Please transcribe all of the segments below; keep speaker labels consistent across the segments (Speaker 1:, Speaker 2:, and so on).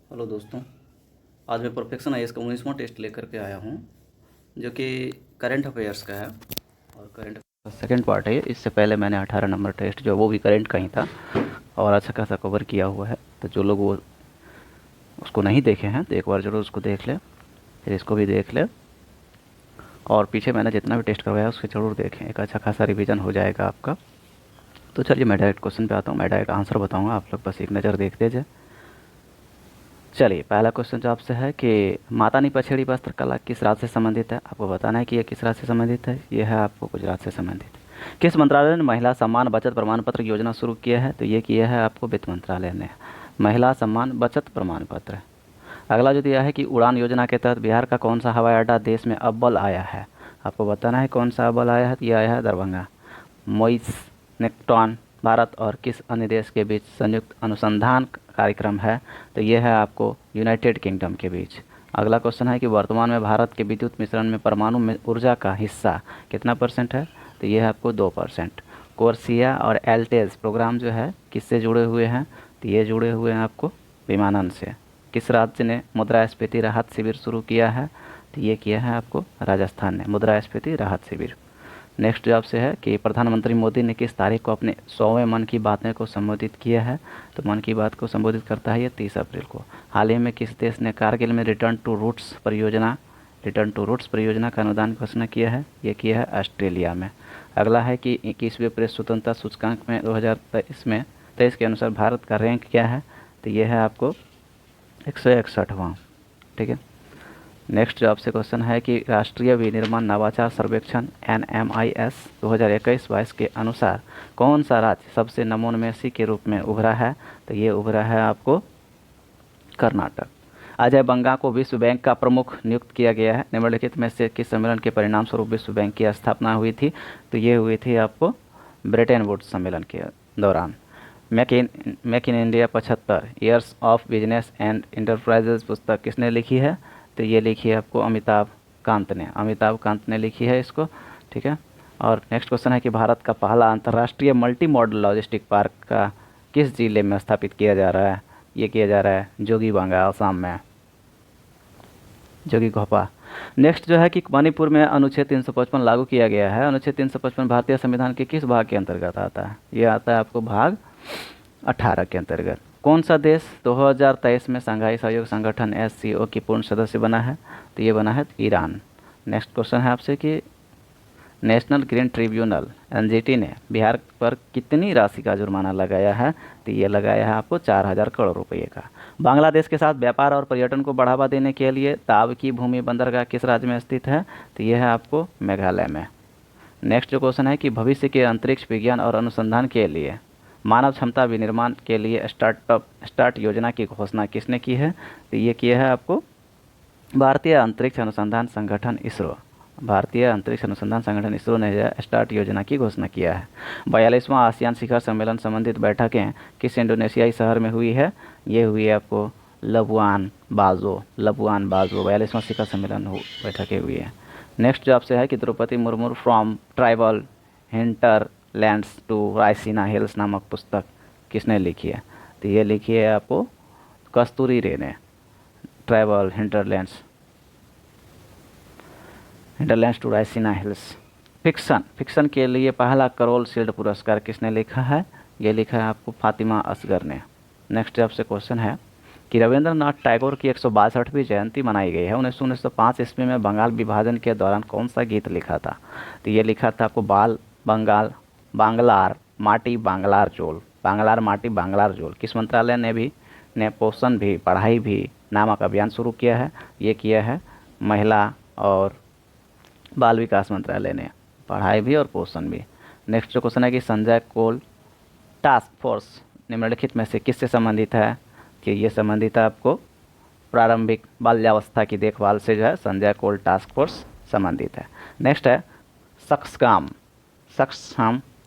Speaker 1: Hello दोस्तों। आज मैं परफेक्शन आईएएस का 19वां टेस्ट लेकर के आया हूँ, जो कि करंट अफेयर्स का है। और करंट सेकंड पार्ट है ये। इससे पहले मैंने 18 नंबर टेस्ट जो वो भी करंट का ही था और अच्छा खासा कवर किया हुआ है। तो जो लोग वो उसको नहीं देखे हैं तो एक बार ज़रूर उसको देख लें, फिर इसको भी देख लें। और पीछे मैंने जितना भी टेस्ट करवाया उसके ज़रूर देखें, एक अच्छा खासा रिवीजन हो जाएगा आपका। तो चलिए मैं डायरेक्ट क्वेश्चन पे आता हूँ, मैं डायरेक्ट आंसर बताऊँगा, आप लोग बस एक नज़र देख लीजिए। चलिए पहला क्वेश्चन जो आपसे है कि मातानी पछेड़ी वस्त्र कला किस राज्य से संबंधित है। आपको बताना है कि यह किस राज्य से संबंधित है। यह है आपको गुजरात से संबंधित। किस मंत्रालय ने महिला सम्मान बचत प्रमाण पत्र योजना शुरू किया है। तो ये किया है आपको वित्त मंत्रालय ने, महिला सम्मान बचत प्रमाण पत्र। अगला जो दिया है कि उड़ान योजना के तहत बिहार का कौन सा हवाई अड्डा देश में अव्वल आया है। आपको बताना है कौन सा अव्वल आया है। तो यह आया है दरभंगा। मोइस नेक्टॉन भारत और किस अन्य देश के बीच संयुक्त अनुसंधान कार्यक्रम है। तो यह है आपको यूनाइटेड किंगडम के बीच। अगला क्वेश्चन है कि वर्तमान में भारत के विद्युत मिश्रण में परमाणु में ऊर्जा का हिस्सा कितना परसेंट है। तो यह है आपको 2%। कोर्सिया और एल्टेज प्रोग्राम जो है किससे जुड़े हुए हैं। तो ये जुड़े हुए हैं आपको विमानन से। किस राज्य ने मुद्रास्फीति राहत शिविर शुरू किया है। तो ये किया है आपको राजस्थान ने मुद्रास्फीति राहत शिविर। नेक्स्ट जो आपसे है कि प्रधानमंत्री मोदी ने किस तारीख को अपने 100वें मन की बातें को संबोधित किया है। तो मन की बात को संबोधित करता है ये 30 अप्रैल को। हाल ही में किस देश ने कारगिल में रिटर्न टू रूट्स परियोजना का अनुदान घोषणा किया है। ये किया है ऑस्ट्रेलिया में। अगला है कि 21वें प्रेस स्वतंत्रता सूचकांक में 2023 के अनुसार भारत का रैंक क्या है। तो ये है आपको 161वां। ठीक है। नेक्स्ट जो आपसे क्वेश्चन है कि राष्ट्रीय विनिर्माण नवाचार सर्वेक्षण NMIS 2021-22 के अनुसार कौन सा राज्य सबसे नवोन्मेषी के रूप में उभरा है। तो ये उभरा है आपको कर्नाटक। अजय बंगा को विश्व बैंक का प्रमुख नियुक्त किया गया है। निम्नलिखित में से किस सम्मेलन के परिणाम स्वरूप विश्व बैंक की स्थापना हुई थी। तो ये हुई थी आपको ब्रेटन वुड्स सम्मेलन के दौरान। Make in India 75 years of business and enterprises पुस्तक किसने लिखी है। तो ये लिखी है आपको अमिताभ कांत ने लिखी है इसको। ठीक है। और नेक्स्ट क्वेश्चन है कि भारत का पहला अंतर्राष्ट्रीय मल्टी मॉडल लॉजिस्टिक पार्क का किस जिले में स्थापित किया जा रहा है। ये किया जा रहा है जोगीबांगा आसाम में, जोगीघोपा। नेक्स्ट जो है कि मणिपुर में अनुच्छेद 355 लागू किया गया है। अनुच्छेद 355 भारतीय संविधान के किस भाग के अंतर्गत आता है। ये आता है आपको भाग 18 के अंतर्गत। कौन सा देश 2023 में शंघाई सहयोग संगठन SCO की पूर्ण सदस्य बना है। तो ये बना है ईरान। नेक्स्ट क्वेश्चन है आपसे कि नेशनल ग्रीन ट्रिब्यूनल NGT ने बिहार पर कितनी राशि का जुर्माना लगाया है। तो ये लगाया है आपको 4000 करोड़ रुपये का। बांग्लादेश के साथ व्यापार और पर्यटन को बढ़ावा देने के लिए ताव की भूमि बंदरगाह किस राज्य में स्थित है। तो यह है आपको मेघालय में। नेक्स्ट जो क्वेश्चन है कि भविष्य के अंतरिक्ष विज्ञान और अनुसंधान के लिए मानव क्षमता विनिर्माण के लिए स्टार्ट योजना की घोषणा किसने की है। तो ये किया है आपको भारतीय अंतरिक्ष अनुसंधान संगठन इसरो। भारतीय अंतरिक्ष अनुसंधान संगठन इसरो ने स्टार्ट योजना की घोषणा किया है। 42वां आसियान शिखर सम्मेलन संबंधित बैठकें किस इंडोनेशियाई शहर में हुई है। ये हुई है आपको लबुआन बाजो 42वां शिखर सम्मेलन बैठकें हुई है। नेक्स्ट जो आपसे है कि Droupadi Murmu from tribal hinterlands to Raisina Hills नामक पुस्तक किसने लिखी है। तो ये लिखी है आपको कस्तूरी रे ने। Tribal hinterlands to Raisina Hills. Fiction के लिए पहला करोल शील्ड पुरस्कार किसने लिखा है। ये लिखा है आपको फातिमा असगर ने। नेक्स्ट आपसे क्वेश्चन है कि रविंद्रनाथ टैगोर की 162वीं जयंती मनाई गई है। 1905 ईस्वी में बंगाल विभाजन के दौरान कौन सा गीत लिखा था। तो ये लिखा था आपको बांगलार माटी बांगलार जोल। किस मंत्रालय ने पोषण भी पढ़ाई भी नामक अभियान शुरू किया है। ये किया है महिला और बाल विकास मंत्रालय ने, पढ़ाई भी और पोषण भी। नेक्स्ट जो क्वेश्चन है कि संजय कोल टास्क फोर्स निम्नलिखित में से किससे संबंधित है। कि ये संबंधित है आपको प्रारंभिक बाल्यावस्था की देखभाल से जो है संजय कोल टास्क फोर्स संबंधित है। नेक्स्ट है सक्सम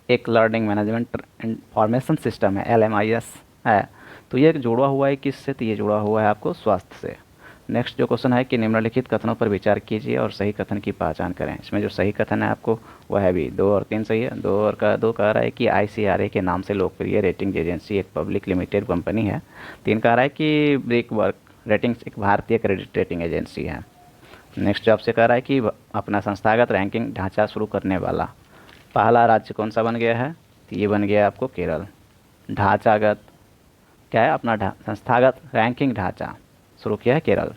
Speaker 1: एक लर्निंग मैनेजमेंट इंफॉर्मेशन सिस्टम है, LMIS है। तो ये जुड़ा हुआ है किससे। तो ये जुड़ा हुआ है आपको स्वास्थ्य से। नेक्स्ट जो क्वेश्चन है कि निम्नलिखित कथनों पर विचार कीजिए और सही कथन की पहचान करें। इसमें जो सही कथन है आपको वह है भी 2 और 3 सही है। 2 कह रहा है कि ICRA के नाम से लोकप्रिय रेटिंग एजेंसी एक पब्लिक लिमिटेड कंपनी है। 3 कह रहा है कि ब्रिक वर्क रेटिंग्स एक भारतीय क्रेडिट रेटिंग एजेंसी है। नेक्स्ट जो आपसे कह रहा है कि अपना संस्थागत रैंकिंग ढांचा शुरू करने वाला पहला राज्य कौन सा बन गया है, तो ये बन गया आपको केरल। ढांचागत क्या है, अपना संस्थागत रैंकिंग ढांचा शुरू किया है केरल।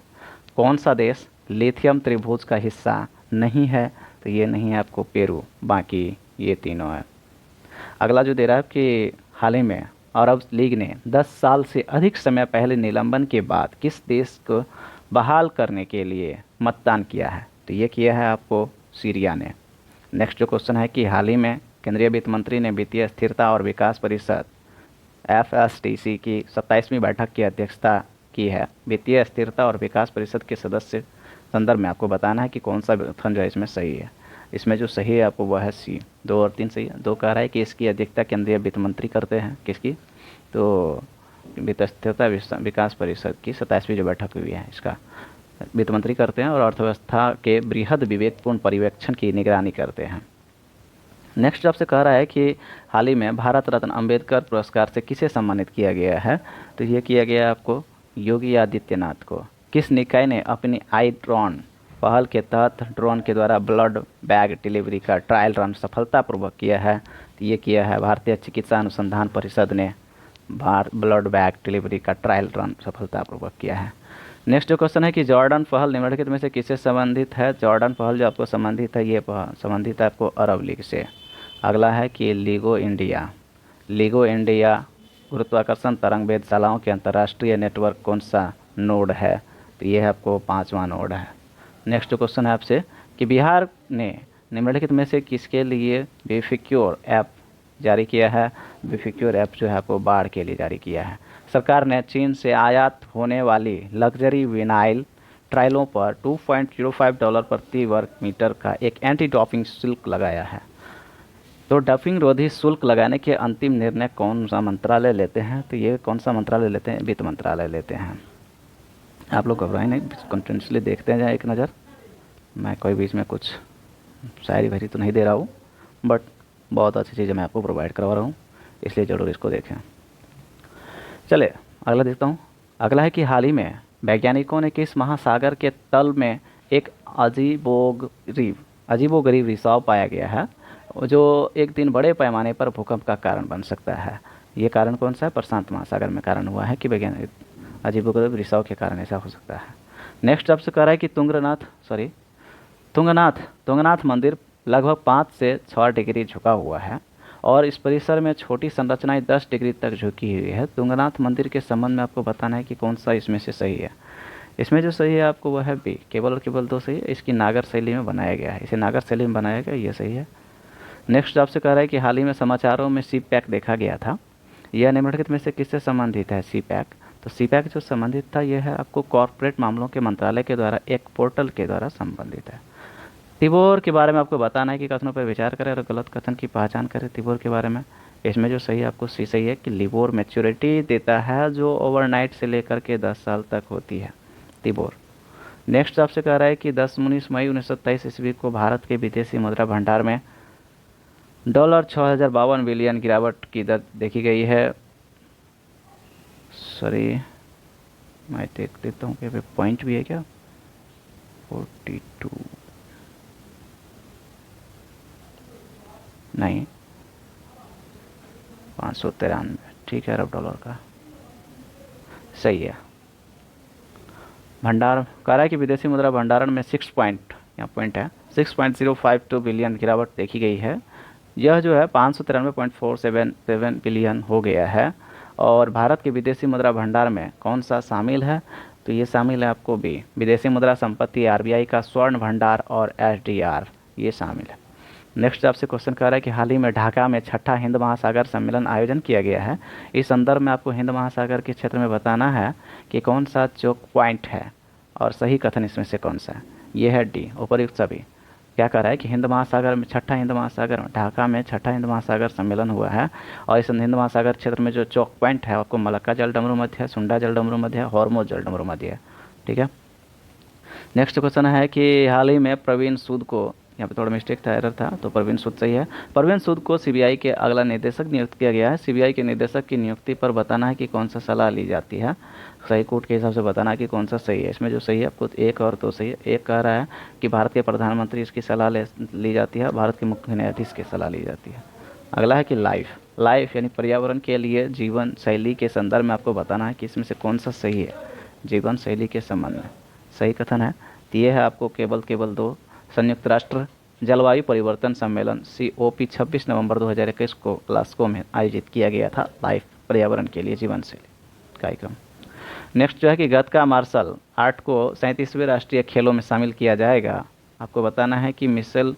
Speaker 1: कौन सा देश लिथियम त्रिभुज का हिस्सा नहीं है, तो ये नहीं है आपको पेरू, बाकी ये तीनों है। अगला जो दे रहा है कि हाल ही में अरब लीग ने 10 साल से अधिक समय पहले निलंबन के बाद किस देश को बहाल करने के लिए मतदान किया है, तो ये किया है आपको सीरिया ने। नेक्स्ट जो क्वेश्चन है कि हाल ही में केंद्रीय वित्त मंत्री ने वित्तीय स्थिरता और विकास परिषद FSDC की 27वीं बैठक की अध्यक्षता की है। वित्तीय स्थिरता और विकास परिषद के सदस्य संदर्भ में आपको बताना है कि कौन सा ऑप्शन जो है इसमें सही है। इसमें जो सही है आपको वह है सी, 2 और 3 सही है। 2 कह रहा है कि इसकी अध्यक्षता केंद्रीय वित्त मंत्री करते हैं, किसकी, तो वित्तीय स्थिरता विकास परिषद की 27वीं जो बैठक हुई है इसका वित्त मंत्री करते हैं और अर्थव्यवस्था के बृहद विवेकपूर्ण पर्यवेक्षण की निगरानी करते हैं। नेक्स्ट आपसे कह रहा है कि हाल ही में भारत रत्न अंबेडकर पुरस्कार से किसे सम्मानित किया गया है, तो ये किया गया आपको योगी आदित्यनाथ को। किस निकाय ने अपनी आई ड्रोन पहल के तहत ड्रोन के द्वारा ब्लड बैग डिलीवरी का ट्रायल रन सफलतापूर्वक किया है, तो ये किया है भारतीय चिकित्सा अनुसंधान परिषद ने ब्लड बैग डिलीवरी का ट्रायल रन सफलतापूर्वक किया है। नेक्स्ट जो क्वेश्चन है कि जॉर्डन पहल निम्नलिखित में से किससे संबंधित है। जॉर्डन पहल जो आपको संबंधित है, ये संबंधित है आपको अरब लीग से। अगला है कि लीगो इंडिया गुरुत्वाकर्षण तरंग वेधशालाओं के अंतर्राष्ट्रीय नेटवर्क कौन सा नोड है, तो ये है आपको 5वां नोड है। नेक्स्ट जो क्वेश्चन है आपसे कि बिहार ने निम्नलिखित में से किसके लिए बेफिक्योर ऐप जारी किया है। बेफिक्योर ऐप जो है आपको बाढ़ के लिए जारी किया है। सरकार ने चीन से आयात होने वाली लग्जरी विनाइल ट्रायलों पर $2.05 प्रति वर्ग मीटर का एक एंटी डोपिंग शुल्क लगाया है। तो डोपिंग रोधी शुल्क लगाने के अंतिम निर्णय कौन सा मंत्रालय लेते हैं, तो ये कौन सा मंत्रालय लेते हैं, वित्त मंत्रालय लेते हैं। आप लोग घबराएं नहीं, कंटिन्यूसली देखते जाएं एक नज़र। मैं कोई बीच में कुछ शायरी भरी तो नहीं दे रहा हूँ, बट बहुत अच्छी चीज़ें मैं आपको प्रोवाइड करवा रहा हूँ, इसलिए ज़रूर इसको देखें। चलिए अगला देखता हूँ। अगला है कि हाल ही में वैज्ञानिकों ने किस महासागर के तल में एक अजीबोगरीब रिसाव पाया गया है, जो एक दिन बड़े पैमाने पर भूकंप का कारण बन सकता है। ये कारण कौन सा है, प्रशांत महासागर में कारण हुआ है कि वैज्ञानिक अजीबोगरीब रिसाव के कारण ऐसा हो सकता है। नेक्स्ट आपसे कह रहा है कि तुंगनाथ मंदिर लगभग 5 से 6 डिग्री झुका हुआ है और इस परिसर में छोटी संरचनाएं 10 डिग्री तक झुकी हुई है। तुंगनाथ मंदिर के संबंध में आपको बताना है कि कौन सा इसमें से सही है। इसमें जो सही है आपको वह है बी, केवल और केवल 2 सही है। इसकी नागर शैली में बनाया गया है, इसे नागर शैली में बनाया गया, ये सही है। नेक्स्ट आपसे कह रहा है कि हाल ही में समाचारों में सी पैक देखा गया था, यह निम्नलिखित में से किससे संबंधित है। सी पैक, तो सी पैक जो संबंधित था यह है आपको कॉर्पोरेट मामलों के मंत्रालय के द्वारा एक पोर्टल के द्वारा संबंधित है। तिबोर के बारे में आपको बताना है कि कथनों पर विचार करें और गलत कथन की पहचान करें। तिबोर के बारे में इसमें जो सही है आपको सी सही है कि लिबोर मैच्योरिटी देता है जो ओवरनाइट से लेकर के 10 साल तक होती है, तिबोर। नेक्स्ट आपसे कह रहा है कि 19 मई 1927 ईस्वी को भारत के विदेशी मुद्रा भंडार में $6052 बिलियन गिरावट की दर देखी गई है। सॉरी, मैं देख देता हूँ कि पॉइंट भी है क्या, 42 नहीं 593, ठीक है, अरब डॉलर का सही है। भंडार कह रहा है कि विदेशी मुद्रा भंडारण में 6.052 बिलियन गिरावट देखी गई है। यह जो है 593.477 बिलियन हो गया है। और भारत के विदेशी मुद्रा भंडार में कौन सा शामिल है, तो ये शामिल है आपको बी, विदेशी मुद्रा संपत्ति RBI का स्वर्ण भंडार और SDR, ये शामिल है। नेक्स्ट आपसे क्वेश्चन कर रहा है कि हाल ही में ढाका में 6ठा हिंद महासागर सम्मेलन आयोजन किया गया है। इस संदर्भ में आपको हिंद महासागर के क्षेत्र में बताना है कि कौन सा चौक पॉइंट है और सही कथन इसमें से कौन सा है। ये है डी, उपर्युक्त सभी। क्या कर रहा है कि हिंद महासागर में 6ठा हिंद महासागर, ढाका में 6ठा हिंद महासागर सम्मेलन हुआ है और इस हिंद महासागर क्षेत्र में जो चौक पॉइंट है आपको मलक्का जल डमरू मध्य है, सुंडा जल डमरू मध्य है, हॉर्मोज जल डमरू मध्य है, ठीक है। नेक्स्ट क्वेश्चन है कि हाल ही में प्रवीण सूद को यहाँ पे थोड़ा मिस्टेक था, एरर था, तो परवीन सूद सही है। परवीन सूद को सीबीआई के अगला निदेशक नियुक्त किया गया है। सीबीआई के निदेशक की नियुक्ति पर बताना है कि कौन सा सलाह ली जाती है। सही कोर्ट के हिसाब से बताना है कि कौन सा सही है। इसमें जो सही है आपको एक और दो सही है। एक कह रहा है कि भारत के प्रधानमंत्री इसकी सलाह ली जाती है, भारत के मुख्य न्यायाधीश की सलाह ली जाती है। अगला है कि लाइफ यानी पर्यावरण के लिए जीवन शैली के संदर्भ में आपको बताना है कि इसमें से कौन सा सही है जीवन शैली के संबंध में। सही कथन है तो ये है आपको केवल दो। संयुक्त राष्ट्र जलवायु परिवर्तन सम्मेलन COP 26 नवंबर 2021 को ग्लासगो में आयोजित किया गया था। लाइफ पर्यावरण के लिए जीवन शैली कार्यक्रम। नेक्स्ट जो है कि गतका मार्शल आर्ट को 37वें राष्ट्रीय खेलों में शामिल किया जाएगा। आपको बताना है कि मिशेल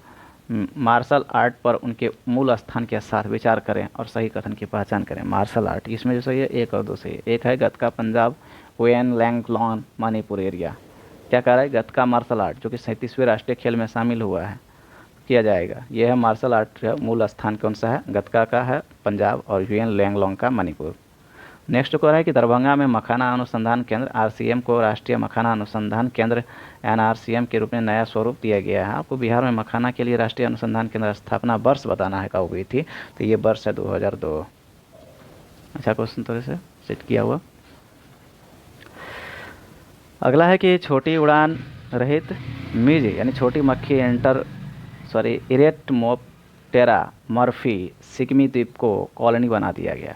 Speaker 1: मार्शल आर्ट पर उनके मूल स्थान के साथ विचार करें और सही कथन की पहचान करें। मार्शल आर्ट इसमें जो सही है एक और दो सही है। एक है गतका पंजाब वेन लैंगलॉन मणिपुर एरिया। क्या कह रहा है गतका मार्शल आर्ट जो कि 37वें राष्ट्रीय खेल में शामिल हुआ है किया जाएगा। यह है मार्शल आर्ट का मूल स्थान कौन सा है, गतका का है पंजाब और यूएन लैंगलॉन्ग का मणिपुर। नेक्स्ट को रहा है कि दरभंगा में मखाना अनुसंधान केंद्र RCM को राष्ट्रीय मखाना अनुसंधान केंद्र NRCM के रूप में नया स्वरूप दिया गया है। आपको बिहार में मखाना के लिए राष्ट्रीय अनुसंधान केंद्र स्थापना वर्ष बताना है कब हुई थी, तो ये वर्ष है 2002। अच्छा क्वेश्चन थोड़े से सेट किया हुआ। अगला है कि छोटी उड़ान रहित मीज यानी छोटी मक्खी इरेक्टोप्टेरा मर्फी सिकमी द्वीप को कॉलोनी बना दिया गया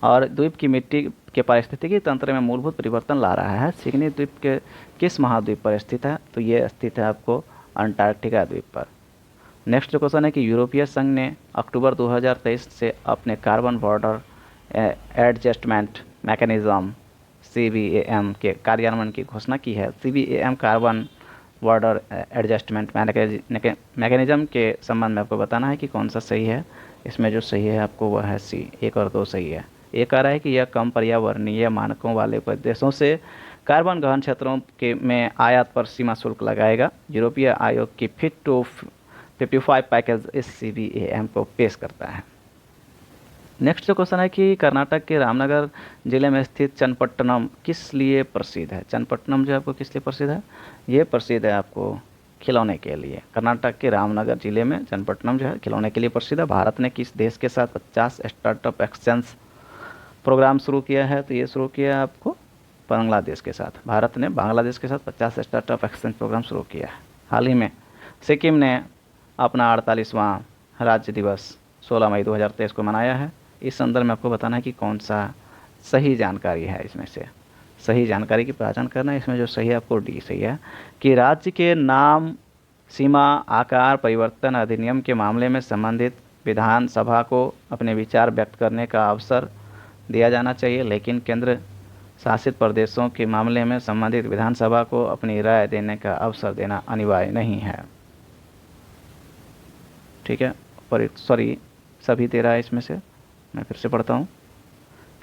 Speaker 1: और द्वीप की मिट्टी के पारिस्थितिकी तंत्र में मूलभूत परिवर्तन ला रहा है। सिकमी द्वीप के किस महाद्वीप पर स्थित है, तो ये स्थित है आपको अंटार्कटिका द्वीप पर। नेक्स्ट जो क्वेश्चन है कि यूरोपीय संघ ने अक्टूबर 2023 से अपने carbon border adjustment mechanism CBAM के कार्यान्वयन की घोषणा की है। CBAM carbon border adjustment mechanism के संबंध में आपको बताना है कि कौन सा सही है। इसमें जो सही है आपको वह है C, एक और दो सही है। एक आ रहा है कि यह कम पर्यावरणीय मानकों वाले देशों से कार्बन गहन क्षेत्रों के में आयात पर सीमा शुल्क लगाएगा। यूरोपीय आयोग की फिट टू 55 पैकेज इस CBAM को पेश करता है। नेक्स्ट जो क्वेश्चन है कि कर्नाटक के रामनगर जिले में स्थित चन्नपट्टनम किस लिए प्रसिद्ध है। चन्नपट्टनम जो आपको किस लिए प्रसिद्ध है, ये प्रसिद्ध है आपको खिलौने के लिए। कर्नाटक के रामनगर जिले में चन्नपट्टनम जो है खिलौने के लिए प्रसिद्ध है। भारत ने किस देश के साथ 50 स्टार्टअप एक्सचेंज प्रोग्राम शुरू किया है, तो ये शुरू किया है आपको बांग्लादेश के साथ। भारत ने बांग्लादेश के साथ 50 स्टार्टअप एक्सचेंज प्रोग्राम शुरू किया है। हाल ही में सिक्किम ने अपना 48वां राज्य दिवस 16 मई 2023 को मनाया है। इस संदर्भ में आपको बताना है कि कौन सा सही जानकारी है। इसमें से सही जानकारी की पहचान करना है। इसमें जो सही है आपको D सही है कि राज्य के नाम सीमा आकार परिवर्तन अधिनियम के मामले में संबंधित विधानसभा को अपने विचार व्यक्त करने का अवसर दिया जाना चाहिए, लेकिन केंद्र शासित प्रदेशों के मामले में संबंधित विधानसभा को अपनी राय देने का अवसर देना अनिवार्य नहीं है। ठीक है, पर सॉरी सभी दे रहा है। इसमें से मैं फिर से पढ़ता हूँ।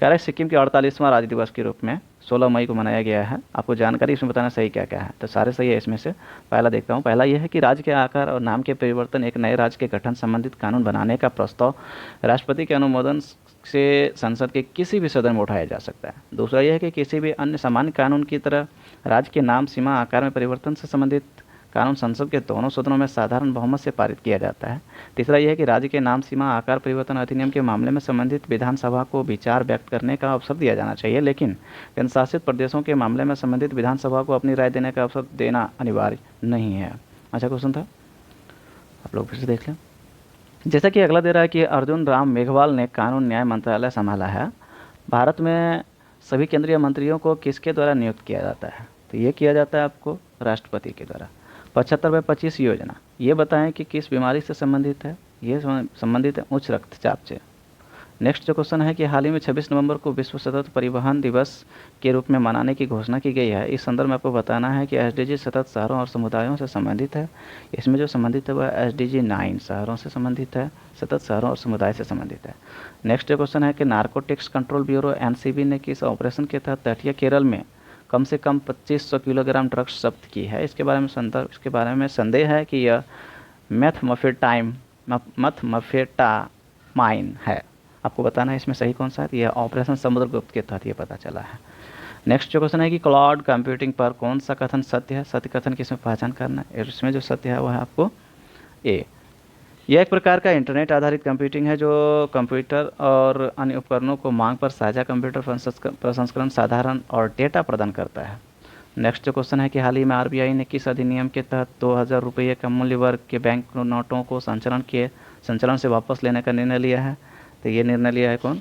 Speaker 1: कह रहा है सिक्किम के 48वां राज्य दिवस के रूप में 16 मई को मनाया गया है। आपको जानकारी इसमें बताना सही क्या क्या है, तो सारे सही है। इसमें से पहला देखता हूँ। पहला यह है कि राज्य के आकार और नाम के परिवर्तन एक नए राज्य के गठन संबंधित कानून बनाने का प्रस्ताव राष्ट्रपति के अनुमोदन से संसद के किसी भी सदन में उठाया जा सकता है। दूसरा यह है कि किसी भी अन्य सामान्य कानून की तरह राज्य के नाम सीमा आकार में परिवर्तन से संबंधित कानून संसद के दोनों सदनों में साधारण बहुमत से पारित किया जाता है। तीसरा यह है कि राज्य के नाम सीमा आकार परिवर्तन अधिनियम के मामले में संबंधित विधानसभा को विचार व्यक्त करने का अवसर दिया जाना चाहिए, लेकिन केंद्र शासित प्रदेशों के मामले में संबंधित विधानसभा को अपनी राय देने का अवसर देना अनिवार्य नहीं है। अच्छा क्वेश्चन था, आप लोग फिर से देख लें। जैसा कि अगला दे रहा है कि अर्जुन राम मेघवाल ने कानून न्याय मंत्रालय संभाला है। भारत में सभी केंद्रीय मंत्रियों को किसके द्वारा नियुक्त किया जाता है, तो ये किया जाता है आपको राष्ट्रपति के द्वारा। 75/25 योजना ये बताएं कि किस बीमारी से संबंधित है, ये संबंधित है उच्च रक्तचाप से। नेक्स्ट जो क्वेश्चन है कि हाल ही में 26 नवंबर को विश्व सतत परिवहन दिवस के रूप में मनाने की घोषणा की गई है। इस संदर्भ में आपको बताना है कि SDG सतत शहरों और समुदायों से संबंधित है। इसमें जो संबंधित है वह SDG 9 शहरों से संबंधित है, सतत शहरों और समुदाय से संबंधित है। नेक्स्ट जो क्वेश्चन है कि नार्कोटिक्स कंट्रोल ब्यूरो NCB ने किस ऑपरेशन के तहत तटीय केरल में कम से कम 2500 किलोग्राम ड्रग्स जब्त की है। इसके बारे में संदेह है कि यह मेथमफेटामाइन है। आपको बताना है इसमें सही कौन सा है, यह ऑपरेशन समुद्रगुप्त के तहत ये पता चला है। नेक्स्ट जो क्वेश्चन है कि क्लाउड कंप्यूटिंग पर कौन सा कथन सत्य है, सत्य कथन की इसमें पहचान करना है। इसमें जो सत्य है वह है आपको ए। यह एक प्रकार का इंटरनेट आधारित कंप्यूटिंग है जो कंप्यूटर और अन्य उपकरणों को मांग पर साझा कंप्यूटर प्रसंस्करण साधारण और डेटा प्रदान करता है। नेक्स्ट जो क्वेश्चन है कि हाल ही में आरबीआई ने किस अधिनियम के तहत 2000 रुपये का मूल्य वर्ग के बैंक नोटों को संचलन से वापस लेने का निर्णय लिया है? तो ये निर्णय लिया है कौन?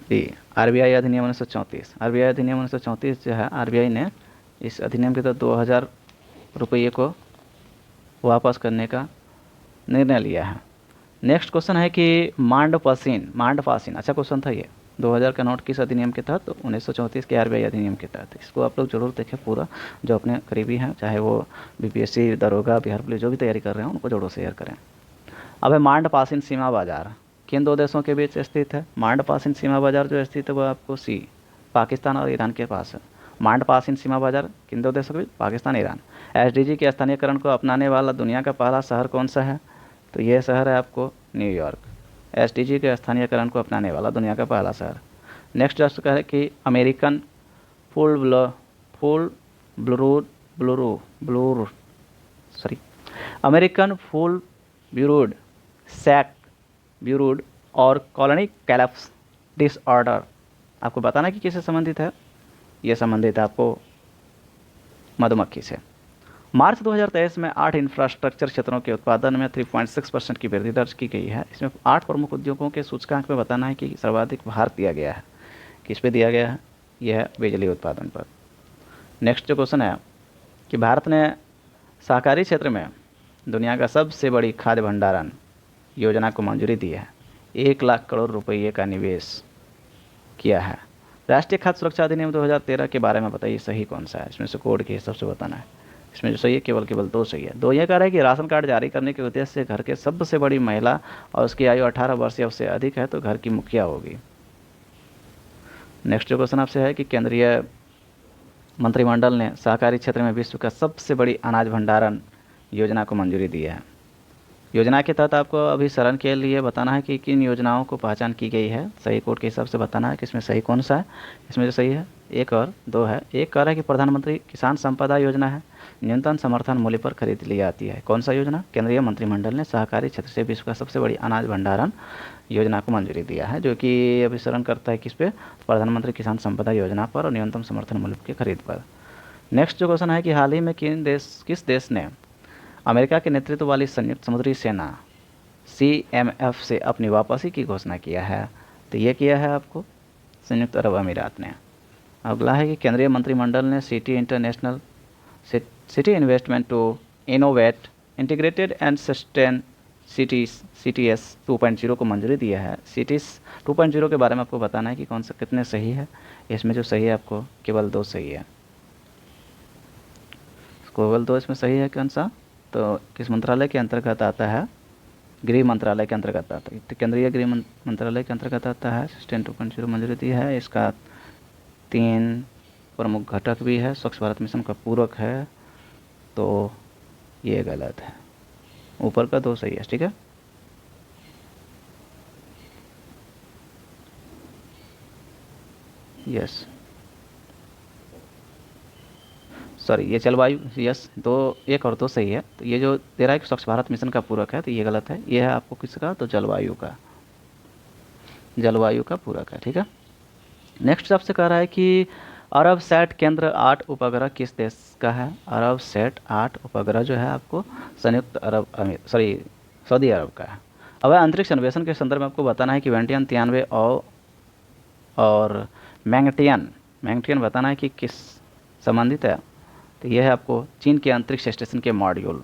Speaker 1: बी, आरबीआई अधिनियम 1934। आरबीआई अधिनियम 1934 जो है, आरबीआई ने इस अधिनियम के तहत 2000 रुपये को वापस करने का निर्णय लिया है। नेक्स्ट क्वेश्चन है कि मांड पासिन, अच्छा क्वेश्चन था ये। 2000 का नोट किस अधिनियम के तहत? 1934 के आरबीआई अधिनियम के तहत। इसको आप लोग जरूर देखें पूरा, जो अपने करीबी हैं, चाहे वो बीपीएससी, दरोगा, बिहार पुलिस जो भी तैयारी कर रहे हैं उनको जरूर शेयर करें। अब है मांड-पासिन सीमा बाजार किन दो देशों के बीच स्थित है? मांड-पासिन सीमा बाजार जो स्थित है वो आपको सी, पाकिस्तान और ईरान के पास है। मांड-पासिन सीमा बाजार किन दो देशों के बीच? पाकिस्तान, ईरान। एसडीजी के स्थानीयकरण को अपनाने वाला दुनिया का पहला शहर कौन सा है? तो यह शहर है आपको न्यूयॉर्क। एसडीजी के स्थानीयकरण को अपनाने वाला दुनिया का पहला शहर। नेक्स्ट राष्ट्र का है कि अमेरिकन अमेरिकन फुल ब्यूरोड, सैक ब्यूरोड और कॉलोनी कैलप्स डिसऑर्डर आपको बताना कि किससे संबंधित है? यह संबंधित है आपको मधुमक्खी से। मार्च 2023 में 8 इंफ्रास्ट्रक्चर क्षेत्रों के उत्पादन में 3.6% की वृद्धि दर्ज की गई है। इसमें 8 प्रमुख उद्योगों के सूचकांक में बताना है कि सर्वाधिक भार दिया गया है। किस पे दिया गया है? यह है बिजली उत्पादन पर। नेक्स्ट जो क्वेश्चन है कि भारत ने सहकारी क्षेत्र में दुनिया का सबसे बड़ी खाद्य भंडारण योजना को मंजूरी दी है। 1 लाख करोड़ रुपये का निवेश किया है। राष्ट्रीय खाद्य सुरक्षा अधिनियम 2013 के बारे में बताइए सही कौन सा है? इसमें से कोड के हिसाब से बताना है। इसमें जो सही है केवल 2 सही है। 2 ये कह रहा है कि राशन कार्ड जारी करने के उद्देश्य से घर के सबसे बड़ी महिला और उसकी आयु 18 वर्ष या उससे अधिक है तो घर की मुखिया होगी। नेक्स्ट जो क्वेश्चन आपसे है कि केंद्रीय मंत्रिमंडल ने सहकारी क्षेत्र में विश्व का सबसे बड़ी अनाज भंडारण योजना को मंजूरी दी है। योजना के तहत आपको अभिसरण के लिए बताना है कि किन योजनाओं को पहचान की गई है। सही कोड के हिसाब से बताना है कि इसमें सही कौन सा है। इसमें जो सही है 1 और 2 है। 1 कह रहा है कि प्रधानमंत्री किसान संपदा योजना है, न्यूनतम समर्थन मूल्य पर खरीद ली जाती है। कौन सा योजना? केंद्रीय मंत्रिमंडल ने सहकारी क्षेत्र से विश्व का सबसे बड़ी अनाज भंडारण योजना को मंजूरी दिया है, जो कि अभिसरण करता है किस पे? प्रधानमंत्री किसान संपदा योजना पर और न्यूनतम समर्थन मूल्य की खरीद पर। नेक्स्ट जो क्वेश्चन है कि हाल ही में किस देश ने अमेरिका के नेतृत्व वाली संयुक्त समुद्री सेना CMF से अपनी वापसी की घोषणा किया है? तो ये किया है आपको संयुक्त अरब अमीरात ने। अगला है कि केंद्रीय मंत्रिमंडल ने city investment to innovate integrated and sustain CTS 2.0 को मंजूरी दिया है। CTS 2.0 के बारे में आपको बताना है कि कौन सा कितने सही है। इसमें जो सही है आपको केवल 2 सही है। केवल 2 इसमें सही है। कौन सा? तो किस मंत्रालय के अंतर्गत आता है? गृह मंत्रालय के अंतर्गत आता है। तो केंद्रीय गृह मंत्रालय के अंतर्गत आता है। सस्टेन 2.0 मंजूरी दी है। इसका 3 प्रमुख घटक भी है। स्वच्छ भारत मिशन का पूरक है, तो ये गलत है। ऊपर का 2 सही है। ठीक है। यस, सॉरी, ये जलवायु, यस, 1 और 2 सही है। तो ये जो दे रहा है कि स्वच्छ भारत मिशन का पूरक है, तो ये गलत है। ये है आपको किसका? तो जलवायु का पूरक है। ठीक है। नेक्स्ट आपसे कह रहा है कि अरबसैट केंद्र 8 उपग्रह किस देश का है? अरबसैट 8 उपग्रह जो है आपको सऊदी अरब का है। अब अंतरिक्ष अन्वेषण के संदर्भ में आपको बताना है कि वेंटियन 93 और मैंगटियन बताना है कि किस संबंधित है। तो यह है आपको चीन के अंतरिक्ष स्टेशन के मॉड्यूल।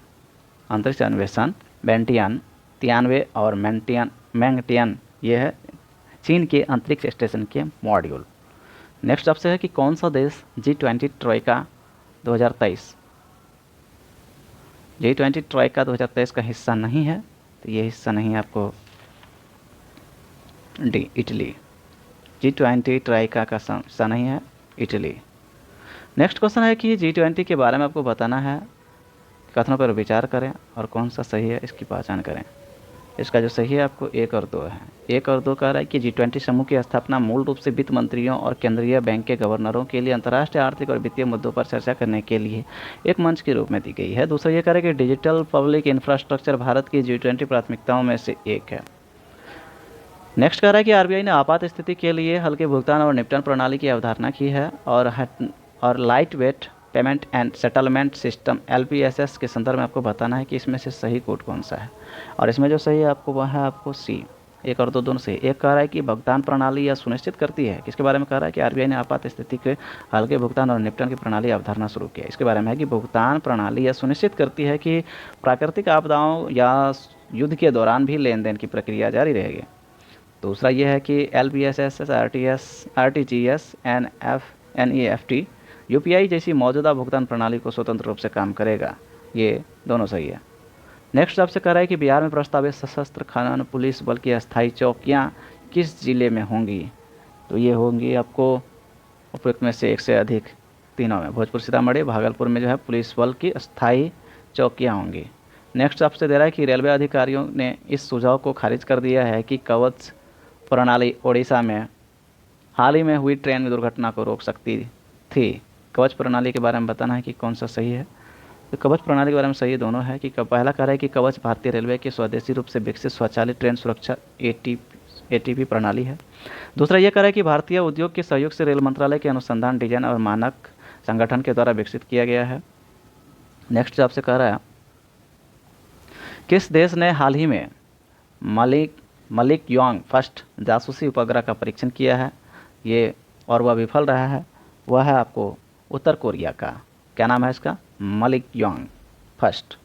Speaker 1: अंतरिक्ष अन्वेषण वेंटियन 93 और मैंगटियन ये है चीन के अंतरिक्ष स्टेशन के मॉड्यूल। नेक्स्ट आपसे है कि कौन सा देश G20 ट्रोइका 2023 का हिस्सा नहीं है? तो ये हिस्सा नहीं है आपको डी, इटली। G20 ट्रोइका का हिस्सा नहीं है इटली। नेक्स्ट क्वेश्चन है कि G20 के बारे में आपको बताना है, कथनों पर विचार करें और कौन सा सही है इसकी पहचान करें। इसका जो सही है आपको 1 और 2 है। 1 और 2 कह रहा है कि G20 समूह की स्थापना मूल रूप से वित्त मंत्रियों और केंद्रीय बैंक के गवर्नरों के लिए अंतर्राष्ट्रीय आर्थिक और वित्तीय मुद्दों पर चर्चा करने के लिए एक मंच के रूप में दी गई है। दूसरा ये कह रहा है कि डिजिटल पब्लिक इंफ्रास्ट्रक्चर भारत की G20 प्राथमिकताओं में से एक है। नेक्स्ट कह रहा है कि आरबीआई ने आपात स्थिति के लिए हल्के भुगतान और निपटान प्रणाली की अवधारणा की है और light weight payment and settlement system LPSS के संदर्भ में आपको बताना है कि इसमें से सही कोड कौन सा है। और इसमें जो सही है आपको वह है आपको सी। 1 और 2 दोनों सही। एक कह रहा है कि भुगतान प्रणाली यह सुनिश्चित करती है, किसके बारे में कह रहा है कि आरबीआई ने आपात स्थिति के हल्के भुगतान और निपटान की प्रणाली अवधारणा शुरू किया। इसके बारे में है कि भुगतान प्रणाली यह सुनिश्चित करती है कि प्राकृतिक आपदाओं या युद्ध के दौरान भी लेन देन की प्रक्रिया जारी रहेगी। दूसरा ये है कि LPSS, RTGS, NEFT, UPI जैसी मौजूदा भुगतान प्रणाली को स्वतंत्र रूप से काम करेगा। ये दोनों सही है। नेक्स्ट आपसे कह रहा है कि बिहार में प्रस्तावित सशस्त्र खनन पुलिस बल की अस्थायी चौकियाँ किस जिले में होंगी? तो ये होंगी आपको उपयुक्त में से एक से अधिक तीनों में, भोजपुर, सीतामढ़ी, भागलपुर में जो है पुलिस बल की अस्थायी चौकियाँ होंगी। नेक्स्ट आपसे दे रहा है कि रेलवे अधिकारियों ने इस सुझाव को खारिज कर दिया है कि कवच प्रणाली ओडिशा में हाल ही में हुई ट्रेन दुर्घटना को रोक सकती थी। कवच प्रणाली के बारे में बताना है कि कौन सा सही है। तो कवच प्रणाली के बारे में सही दोनों है कि पहला कह रहा है कि कवच भारतीय रेलवे की स्वदेशी रूप से विकसित स्वचालित ट्रेन सुरक्षा ATP प्रणाली है। दूसरा ये कह रहा है कि भारतीय उद्योग के सहयोग से रेल मंत्रालय के अनुसंधान, डिजाइन और मानक संगठन के द्वारा विकसित किया गया है। नेक्स्ट आपसे कह रहा है किस देश ने हाल ही में मलिक योंग फर्स्ट जासूसी उपग्रह का परीक्षण किया है ये और वह विफल रहा है? वह है आपको उत्तर कोरिया का। क्या नाम है इसका? Malik Yong first.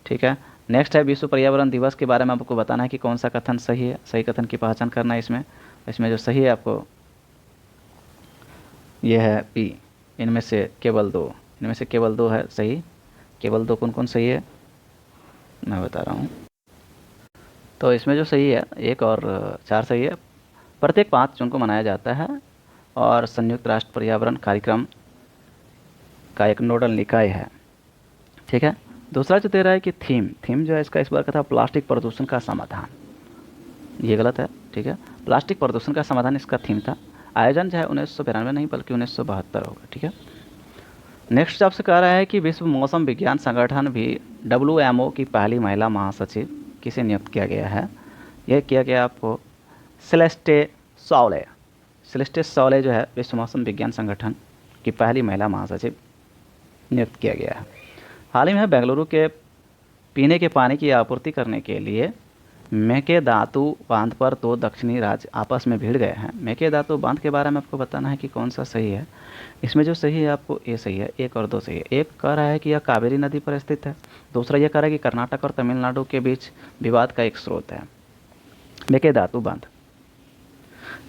Speaker 1: ठीक है। नेक्स्ट है विश्व पर्यावरण दिवस के बारे में आपको बताना है कि कौन सा कथन सही है। सही कथन की पहचान करना है इसमें जो सही है आपको यह है P। इनमें से केवल दो है सही। केवल 2 कौन सही है मैं बता रहा हूँ। तो इसमें जो सही है 1 और 4 सही है। प्रत्येक 5 जून को मनाया जाता है और संयुक्त राष्ट्र पर्यावरण कार्यक्रम का एक नोडल निकाय है। ठीक है। दूसरा जो दे रहा है कि थीम जो है इसका इस बार का था प्लास्टिक प्रदूषण का समाधान। ये गलत है। ठीक है। प्लास्टिक प्रदूषण का समाधान इसका थीम था। आयोजन जो है 1992 नहीं बल्कि 1972 होगा। ठीक है। नेक्स्ट आपसे कह रहा है कि विश्व मौसम विज्ञान संगठन भी WMO की पहली महिला महासचिव किसे नियुक्त किया गया है? यह किया गया आपको सेलेस्टे सौले जो है विश्व मौसम विज्ञान संगठन की पहली महिला महासचिव नियुक्त किया गया है। हाल ही में बेंगलुरु के पीने के पानी की आपूर्ति करने के लिए मेकेदातु बांध पर 2 दक्षिणी राज्य आपस में भिड़ गए हैं। मेकेदातु बांध के बारे में आपको बताना है कि कौन सा सही है। इसमें जो सही है आपको ए सही है। 1 और 2 सही है। एक कह रहा है कि यह कावेरी नदी पर स्थित है। दूसरा यह कह रहा है कि कर्नाटक और तमिलनाडु के बीच विवाद का एक स्रोत है मेकेदातु बांध।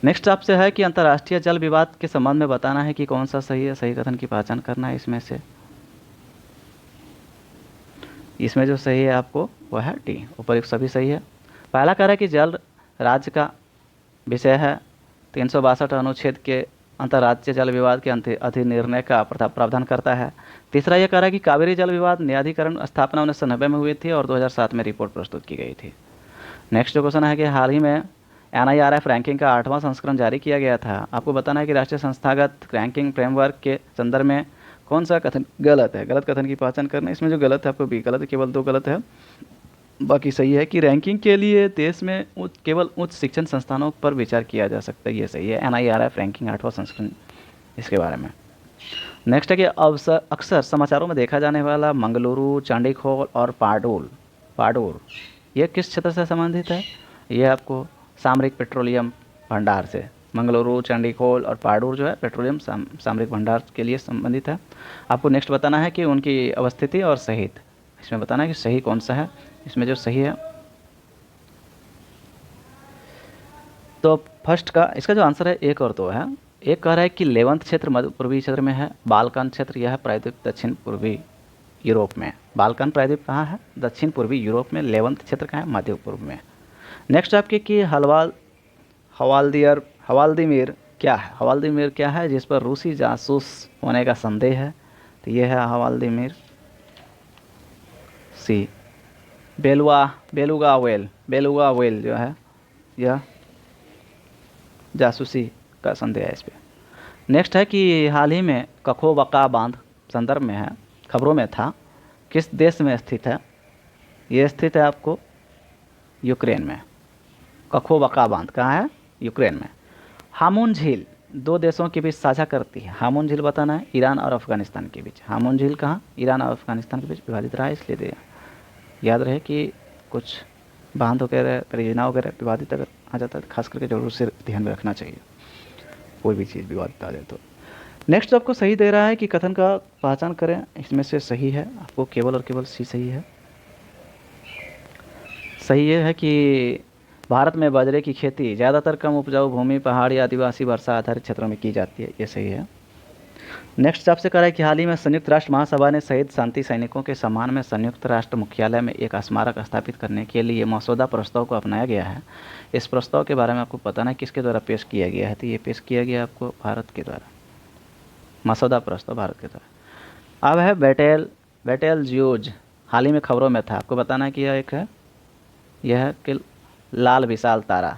Speaker 1: नेक्स्ट आपसे है कि अंतर्राष्ट्रीय जल विवाद के संबंध में बताना है कि कौन सा सही है। सही कथन की पहचान करना है इसमें जो सही है आपको वह है डी। उपयुक्त सभी सही है। पहला कह रहा है कि जल राज्य का विषय है 362 अनुच्छेद के अंतर्राज्यीय जल विवाद के अधिनिर्णय का प्रावधान करता है। तीसरा यह कह रहा है कि कावेरी जल विवाद न्यायाधिकरण स्थापना 1990 में हुई थी और 2007 में रिपोर्ट प्रस्तुत की गई थी। नेक्स्ट जो क्वेश्चन है कि हाल ही में NIRF रैंकिंग का 8वां संस्करण जारी किया गया था। आपको बताना है कि राष्ट्रीय संस्थागत रैंकिंग फ्रेमवर्क के संदर्भ में कौन सा कथन गलत है। गलत कथन की पहचान करना। इसमें जो गलत है आपको बी गलत है। केवल 2 गलत है, बाकी सही है कि रैंकिंग के लिए देश में केवल उच्च शिक्षण संस्थानों पर विचार किया जा सकता है। ये सही है। NIRF रैंकिंग 8वां संस्करण इसके बारे में। नेक्स्ट है कि अक्सर समाचारों में देखा जाने वाला मंगलुरु, चंडीखोल और पाडूर ये किस क्षेत्र से संबंधित है? ये आपको सामरिक पेट्रोलियम भंडार से। मंगलुरु, चंडीखोल और पाडूर जो है पेट्रोलियम सामरिक भंडार के लिए संबंधित है। आपको नेक्स्ट बताना है कि उनकी अवस्थिति और सहित इसमें बताना है कि सही कौन सा है। इसमें जो सही है तो फर्स्ट का इसका जो आंसर है 1 और 2 है। एक कह रहा है कि लेवंत क्षेत्र मध्य पूर्वी क्षेत्र में है। बाल्कन क्षेत्र यह है प्रायद्वीप दक्षिण पूर्वी यूरोप में। बाल्कन प्रायद्वीप कहाँ है? दक्षिण पूर्वी यूरोप में। लेवंत क्षेत्र कहाँ है? मध्य पूर्व में। नेक्स्ट आपके कि हवाल्दीमिर क्या है? हवाल्दीमिर क्या है जिस पर रूसी जासूस होने का संदेह है? तो यह है हवाल्दीमिर सी। बेलुगा वेल जो है यह जासूसी का संदेह है इस पर। नेक्स्ट है कि हाल ही में कखोबका बांध संदर्भ में है, खबरों में था, किस देश में स्थित है? ये स्थित है आपको यूक्रेन में। कखोबका बांध कहाँ है? यूक्रेन में। हामुन झील दो देशों के बीच साझा करती है। हामुन झील बताना है ईरान और अफगानिस्तान के बीच। हामुन झील कहाँ? ईरान और अफगानिस्तान के बीच विवादित रहा है, इसलिए दिया। याद रहे कि कुछ बांध वगैरह परियोजना वगैरह विवादित अगर आ जाता है तो खास करके जरूर से ध्यान में रखना चाहिए, कोई भी चीज़ विवादित आ जाए तो। नेक्स्ट आपको सही दे रहा है कि कथन का पहचान करें, इसमें से सही है आपको केवल और केवल सी सही है। सही ये है कि भारत में बाजरे की खेती ज़्यादातर कम उपजाऊ भूमि, पहाड़ी, आदिवासी, वर्षा आधारित क्षेत्रों में की जाती है, ये सही है। नेक्स्ट आपसे कह रहा है कि हाल ही में संयुक्त राष्ट्र महासभा ने शहीद शांति सैनिकों के सम्मान में संयुक्त राष्ट्र मुख्यालय में एक स्मारक स्थापित करने के लिए मसौदा प्रस्ताव को अपनाया गया है। इस प्रस्ताव के बारे में आपको पता नहीं किसके द्वारा पेश किया गया है, तो ये पेश किया गया आपको भारत के द्वारा, मसौदा प्रस्ताव भारत के द्वारा। अब है बैटेल ज्यूज, हाल ही में खबरों में था, आपको बताना है कि यह है कि लाल विशाल तारा,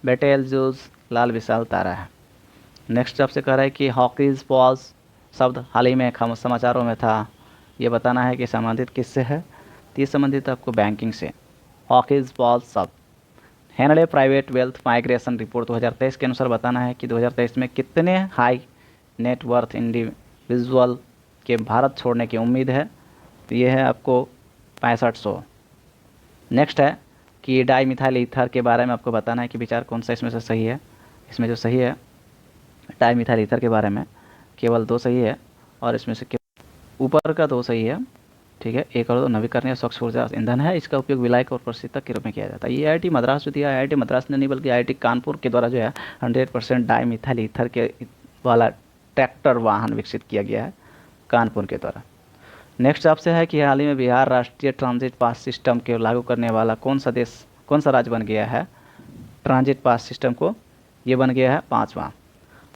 Speaker 1: बैटेल ज्यूज लाल विशाल तारा है। नेक्स्ट आपसे कह रहा है कि हॉकीज फॉल्स शब्द हाल ही में समाचारों में था, ये बताना है कि संबंधित किससे है, तो ये संबंधित आपको बैंकिंग से। हॉकीज फॉल्स शब्द Henley private wealth migration report 2023 के अनुसार बताना है कि 2023 में कितने हाई नेटवर्थ इंडिविजुअल के भारत छोड़ने की उम्मीद है, तो ये है आपको 6500। नेक्स्ट है कि डाई मिथाइल ईथर के बारे में आपको बताना है कि विचार कौन सा इसमें से सही है। इसमें जो सही है डाई मिथाइल ईथर के बारे में केवल 2 सही है, और इसमें से ऊपर का 2 सही है, ठीक है। 1 और 2 नवीकरणीय स्वच्छ ऊर्जा ईंधन है, इसका उपयोग विलायक और प्रशीतक के रूप में किया जाता है। ये IIT मद्रास जो दिया, IIT मद्रास ने नहीं बल्कि IIT कानपुर के द्वारा जो है 100% डाई मिथाइल ईथर के वाला ट्रैक्टर वाहन विकसित किया गया है कानपुर के द्वारा। नेक्स्ट आपसे है कि हाल ही में बिहार राष्ट्रीय ट्रांजिट पास सिस्टम के लागू करने वाला कौन सा राज्य बन गया है ट्रांजिट पास सिस्टम को? ये बन गया है 5वां।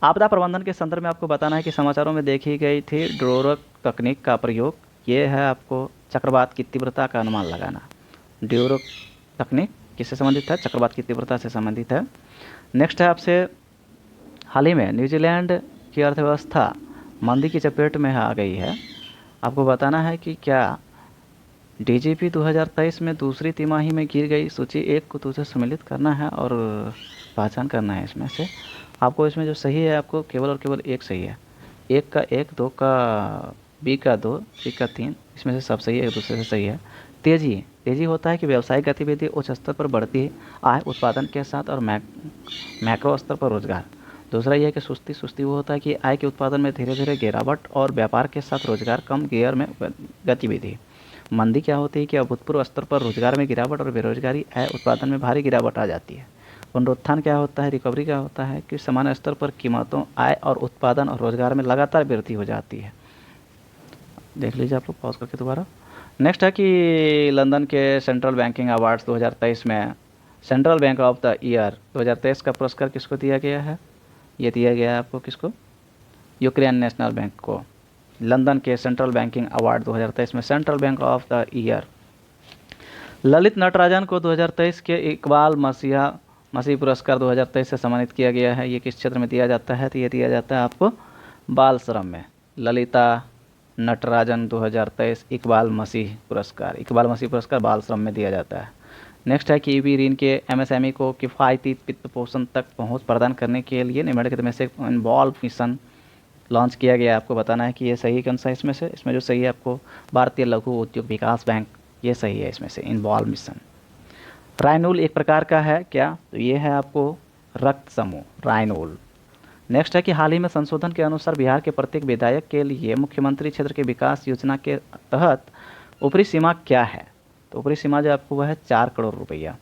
Speaker 1: आपदा प्रबंधन के संदर्भ में आपको बताना है कि समाचारों में देखी गई थी ड्रोरक तकनीक का प्रयोग, ये है आपको चक्रवात की तीव्रता का अनुमान लगाना। ड्रोरक तकनीक किससे संबंधित है? चक्रवात की तीव्रता से संबंधित है। नेक्स्ट है आपसे हाल ही में न्यूजीलैंड की अर्थव्यवस्था मंदी की चपेट में आ गई है, आपको बताना है कि क्या DGP 2023 में दूसरी तिमाही में गिर गई सूची 1 को तुझे सम्मिलित करना है और पहचान करना है। इसमें से आपको इसमें जो सही है आपको केवल और केवल 1 सही है। 1 का 1, 2 का B का 2, C का 3, इसमें से सब सही है, एक दूसरे से सही है। तेजी होता है कि व्यवसायिक गतिविधि उच्च स्तर पर बढ़ती है आय उत्पादन के साथ और मैक्रो स्तर पर रोजगार। दूसरा यह है कि सुस्ती वो होता है कि आय के उत्पादन में धीरे धीरे गिरावट और व्यापार के साथ रोजगार कम गियर में गतिविधि। मंदी क्या होती है कि अभूतपूर्व स्तर पर रोजगार में गिरावट और बेरोजगारी आय उत्पादन में भारी गिरावट आ जाती है। पुनरुत्थान क्या होता है, रिकवरी क्या होता है कि समान स्तर पर कीमतों, आय और उत्पादन और रोजगार में लगातार वृद्धि हो जाती है। देख लीजिए आप लोग पॉज करके दोबारा। नेक्स्ट है कि लंदन के सेंट्रल बैंकिंग अवार्ड्स 2023 में central bank of the year 2023 का पुरस्कार किसको दिया गया है? ये दिया गया है आपको किसको? यूक्रेन नेशनल बैंक को। लंदन के सेंट्रल बैंकिंग अवार्ड 2023 में central bank of the year Lalit Natarajan को 2023 के इकबाल मसीह पुरस्कार 2023 से सम्मानित किया गया है। ये किस क्षेत्र में दिया जाता है? तो ये दिया जाता है आपको बाल श्रम में। ललिता नटराजन 2023 इकबाल मसीह पुरस्कार बाल श्रम में दिया जाता है। नेक्स्ट है कि EB ऋण के MSME को किफ़ायती वित्त पोषण तक पहुंच प्रदान करने के लिए निम्नलिखित में से इन्वॉल्व मिशन लॉन्च किया गया है। आपको बताना है कि ये सही कौन सा है इसमें से। इसमें जो सही है आपको भारतीय लघु उद्योग विकास बैंक, ये सही है इसमें से इन्वॉल्व मिशन। राइनोल एक प्रकार का है क्या? तो ये है आपको रक्त समूह राइनोल। नेक्स्ट है कि हाल ही में संशोधन के अनुसार बिहार के प्रत्येक विधायक के लिए मुख्यमंत्री क्षेत्र के विकास योजना के तहत ऊपरी सीमा क्या है? तो ऊपरी सीमा जो आपको वह है 4 करोड़ रुपया।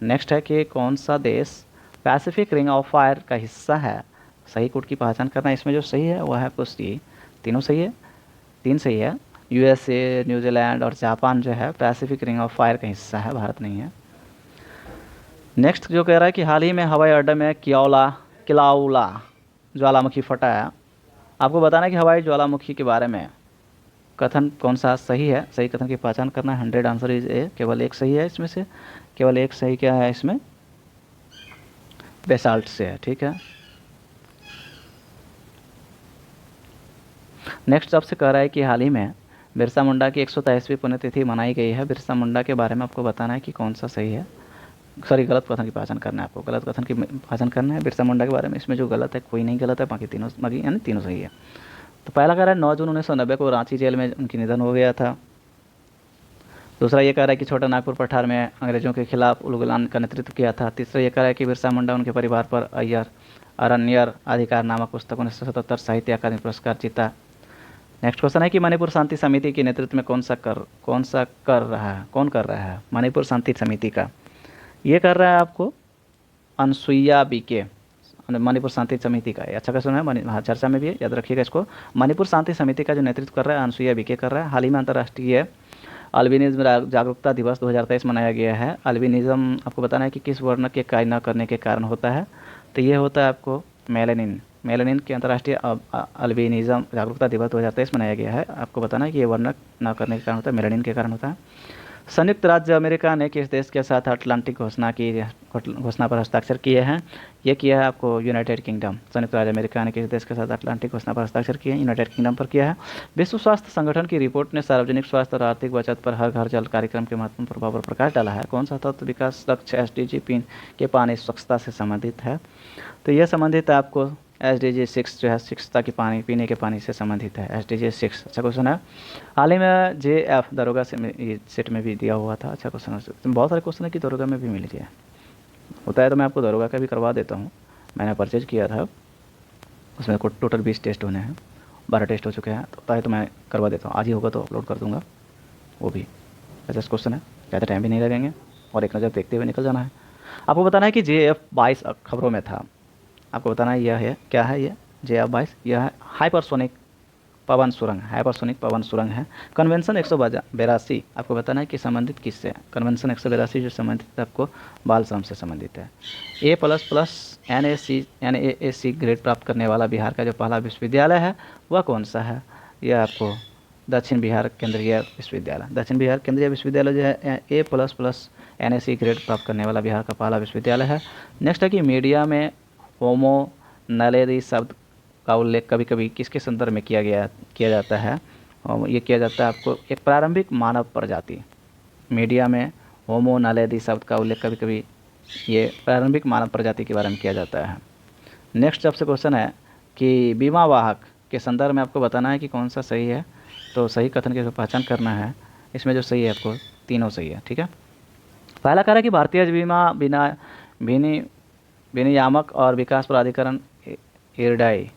Speaker 1: नेक्स्ट है कि कौन सा देश पैसिफिक रिंग ऑफ फायर का हिस्सा है? सही कोड की पहचान करना। इसमें जो सही है वह है आपको सी, तीनों सही है, 3 सही है। USA, न्यूजीलैंड और जापान जो है पैसिफिक रिंग ऑफ फायर का हिस्सा है, भारत नहीं है। नेक्स्ट जो कह रहा है कि हाल ही में हवाई अड्डे में किलाउला ज्वालामुखी फटा है। आपको बताना है कि हवाई ज्वालामुखी के बारे में कथन कौन सा सही है, सही कथन की पहचान करना है। 100 आंसर इज ए, केवल एक सही है इसमें से, केवल एक सही क्या है इसमें, बेसाल्ट से है। ठीक है, नेक्स्ट आपसे कह रहा है कि हाल ही में बिरसा मुंडा की 123वीं पुण्यतिथि मनाई गई है। बिरसा मुंडा के बारे में आपको बताना है कि कौन सा सही है, सॉरी गलत कथन की पहचान करना है आपको, गलत कथन की पहचान करना है बिरसा मुंडा के बारे में। इसमें जो गलत है कोई नहीं गलत है, बाकी तीनों यानी तीनों सही है। तो पहला कह रहा है 9 जून 1990 को रांची जेल में उनकी निधन हो गया था। दूसरा ये कह रहा है कि छोटा नागपुर पठार में अंग्रेजों के खिलाफ उलगुलान का नेतृत्व किया था। तीसरा ये कह रहा है कि बिरसा मुंडा उनके परिवार पर अय्यर अरण्यर अधिकार नामक पुस्तक 1977 साहित्य अकादमी पुरस्कार जीता। नेक्स्ट क्वेश्चन है कि मणिपुर शांति समिति के नेतृत्व में कौन कर रहा है मणिपुर शांति समिति का, ये कर रहा है आपको अनसुईया बीके, मणिपुर शांति समिति का। अच्छा क्वेश्चन है, हाँ चर्चा में भी है, याद रखिएगा इसको। मणिपुर शांति समिति का जो नेतृत्व कर रहा है अनसुईया बीके कर रहा है। हाल ही में अंतर्राष्ट्रीय अल्बिनिज्म जागरूकता दिवस 2023 मनाया गया है। अल्बिनिज्म आपको बताना है कि किस वर्ण के कार्य न करने के कारण होता है, तो ये होता है आपको मेलानिन के अंतर्राष्ट्रीय अल्बिनिज्म जागरूकता दिवस 2023 मनाया गया है। आपको बताना है कि ये वर्ण न करने के कारण होता है, मेलानिन के कारण होता है। संयुक्त राज्य अमेरिका ने किस देश के साथ अटलांटिक घोषणा पर हस्ताक्षर किए हैं, ये किया है आपको यूनाइटेड किंगडम। संयुक्त राज्य अमेरिका ने किस देश के साथ अटलांटिक घोषणा पर हस्ताक्षर किए हैं, यूनाइटेड किंगडम पर किया है। विश्व स्वास्थ्य संगठन की रिपोर्ट ने सार्वजनिक स्वास्थ्य और आर्थिक बचत पर हर घर जल कार्यक्रम के महत्वपूर्ण प्रभाव पर प्रकाश डाला है। कौन सा तत्व विकास लक्ष्य SDG के पानी स्वच्छता से संबंधित है, तो यह संबंधित है आपको SDG 6 जो है स्वच्छता की पानी पीने के पानी से संबंधित है, SDG 6। अच्छा क्वेश्चन है, हाल ही में JF दरोगा से सेट में भी दिया हुआ था। अच्छा क्वेश्चन है, बहुत सारे क्वेश्चन है कि दरोगा में भी मिल गया होता है, तो मैं आपको दरोगा का भी करवा देता हूँ। मैंने परचेज किया था, उसमें टोटल 20 टेस्ट होने हैं, 12 टेस्ट हो चुके हैं, तो होता है तो मैं करवा देता हूँ। आज ही होगा तो अपलोड कर दूँगा वो भी। ऐसा क्वेश्चन है, ज़्यादा टाइम भी नहीं लगेंगे और एक नज़र देखते हुए निकल जाना है। आपको बताना है कि JF 22 खबरों में था। आपको बताना है यह है क्या है, ये JF 22 यह है हाइपरसोनिक पवन सुरंग है। कन्वेंशन 182 आपको बताना है कि संबंधित किससे है। कन्वेंशन 182 जो संबंधित आपको बाल श्रम से संबंधित है। A++ NAAC ग्रेड प्राप्त करने वाला बिहार का जो पहला विश्वविद्यालय है वह कौन सा है, यह आपको दक्षिण बिहार केंद्रीय विश्वविद्यालय जो है A++ NAC ग्रेड प्राप्त करने वाला बिहार का पहला विश्वविद्यालय है। नेक्स्ट है कि मीडिया में होमो नलेरी शब्द का उल्लेख कभी कभी किसके संदर्भ में किया जाता है, ये किया जाता है आपको एक प्रारंभिक मानव प्रजाति। मीडिया में होमो नलेरी शब्द का उल्लेख कभी कभी ये प्रारंभिक मानव प्रजाति के बारे में किया जाता है। नेक्स्ट आपसे क्वेश्चन है कि बीमा वाहक के संदर्भ में आपको बताना है कि कौन सा सही है, तो सही कथन की पहचान करना है। इसमें जो सही है आपको तीनों सही है। ठीक है, पहला कह रहा है कि भारतीय बीमा विनियामक और विकास प्राधिकरण IRDAI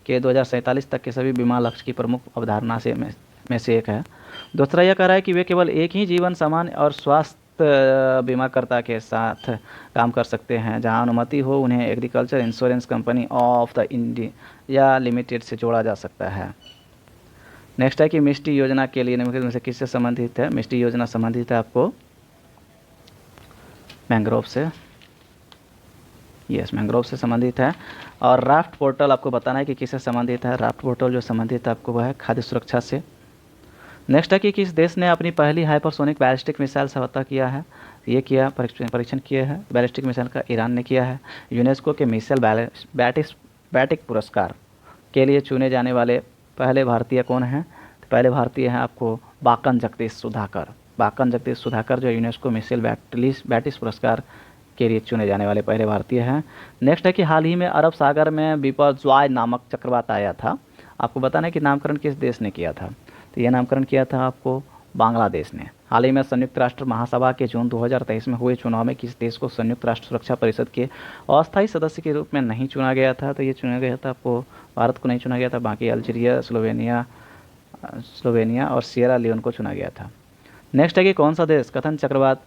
Speaker 1: के 2047 तक के सभी बीमा लक्ष्य की प्रमुख अवधारणा में से एक है। दूसरा यह कह रहा है कि वे केवल एक ही जीवन सामान्य और स्वास्थ्य बीमाकर्ता के साथ काम कर सकते हैं, जहां अनुमति हो उन्हें agriculture insurance company of the India limited से जोड़ा जा सकता है। नेक्स्ट है कि मिष्टी योजना के लिए निम्नलिखित में से किससे संबंधित है। मिष्टी योजना संबंधित है आपको मैंग्रोव से, मैंग्रोव से संबंधित है। और राफ्ट पोर्टल आपको बताना है कि किससे संबंधित है। राफ्ट पोर्टल जो संबंधित है आपको वह है खाद्य सुरक्षा से। नेक्स्ट है कि किस देश ने अपनी पहली हाइपरसोनिक बैलिस्टिक मिसाइल सफलता किया है, ये किया परीक्षण किया है बैलिस्टिक मिसाइल का ईरान ने किया है। यूनेस्को के मिसाइल बैटिक पुरस्कार के लिए चुने जाने वाले पहले भारतीय कौन हैं, तो पहले भारतीय हैं आपको बाकन जगदीश सुधाकर जो यूनेस्को मिसाइल बैटिस पुरस्कार के लिए चुने जाने वाले पहले भारतीय हैं। नेक्स्ट है कि हाल ही में अरब सागर में बिपरजॉय नामक चक्रवात आया था। आपको बताना है कि नामकरण किस देश ने किया था, तो यह नामकरण किया था आपको बांग्लादेश ने। हाल ही में संयुक्त राष्ट्र महासभा के जून 2023 में हुए चुनाव में किस देश को संयुक्त राष्ट्र सुरक्षा परिषद के अस्थायी सदस्य के रूप में नहीं चुना गया था, तो ये चुना गया था आपको भारत को नहीं चुना गया था, बाकी अल्जीरिया, स्लोवेनिया और सिएरा लियोन को चुना गया था। नेक्स्ट है कि कौन सा देश कथन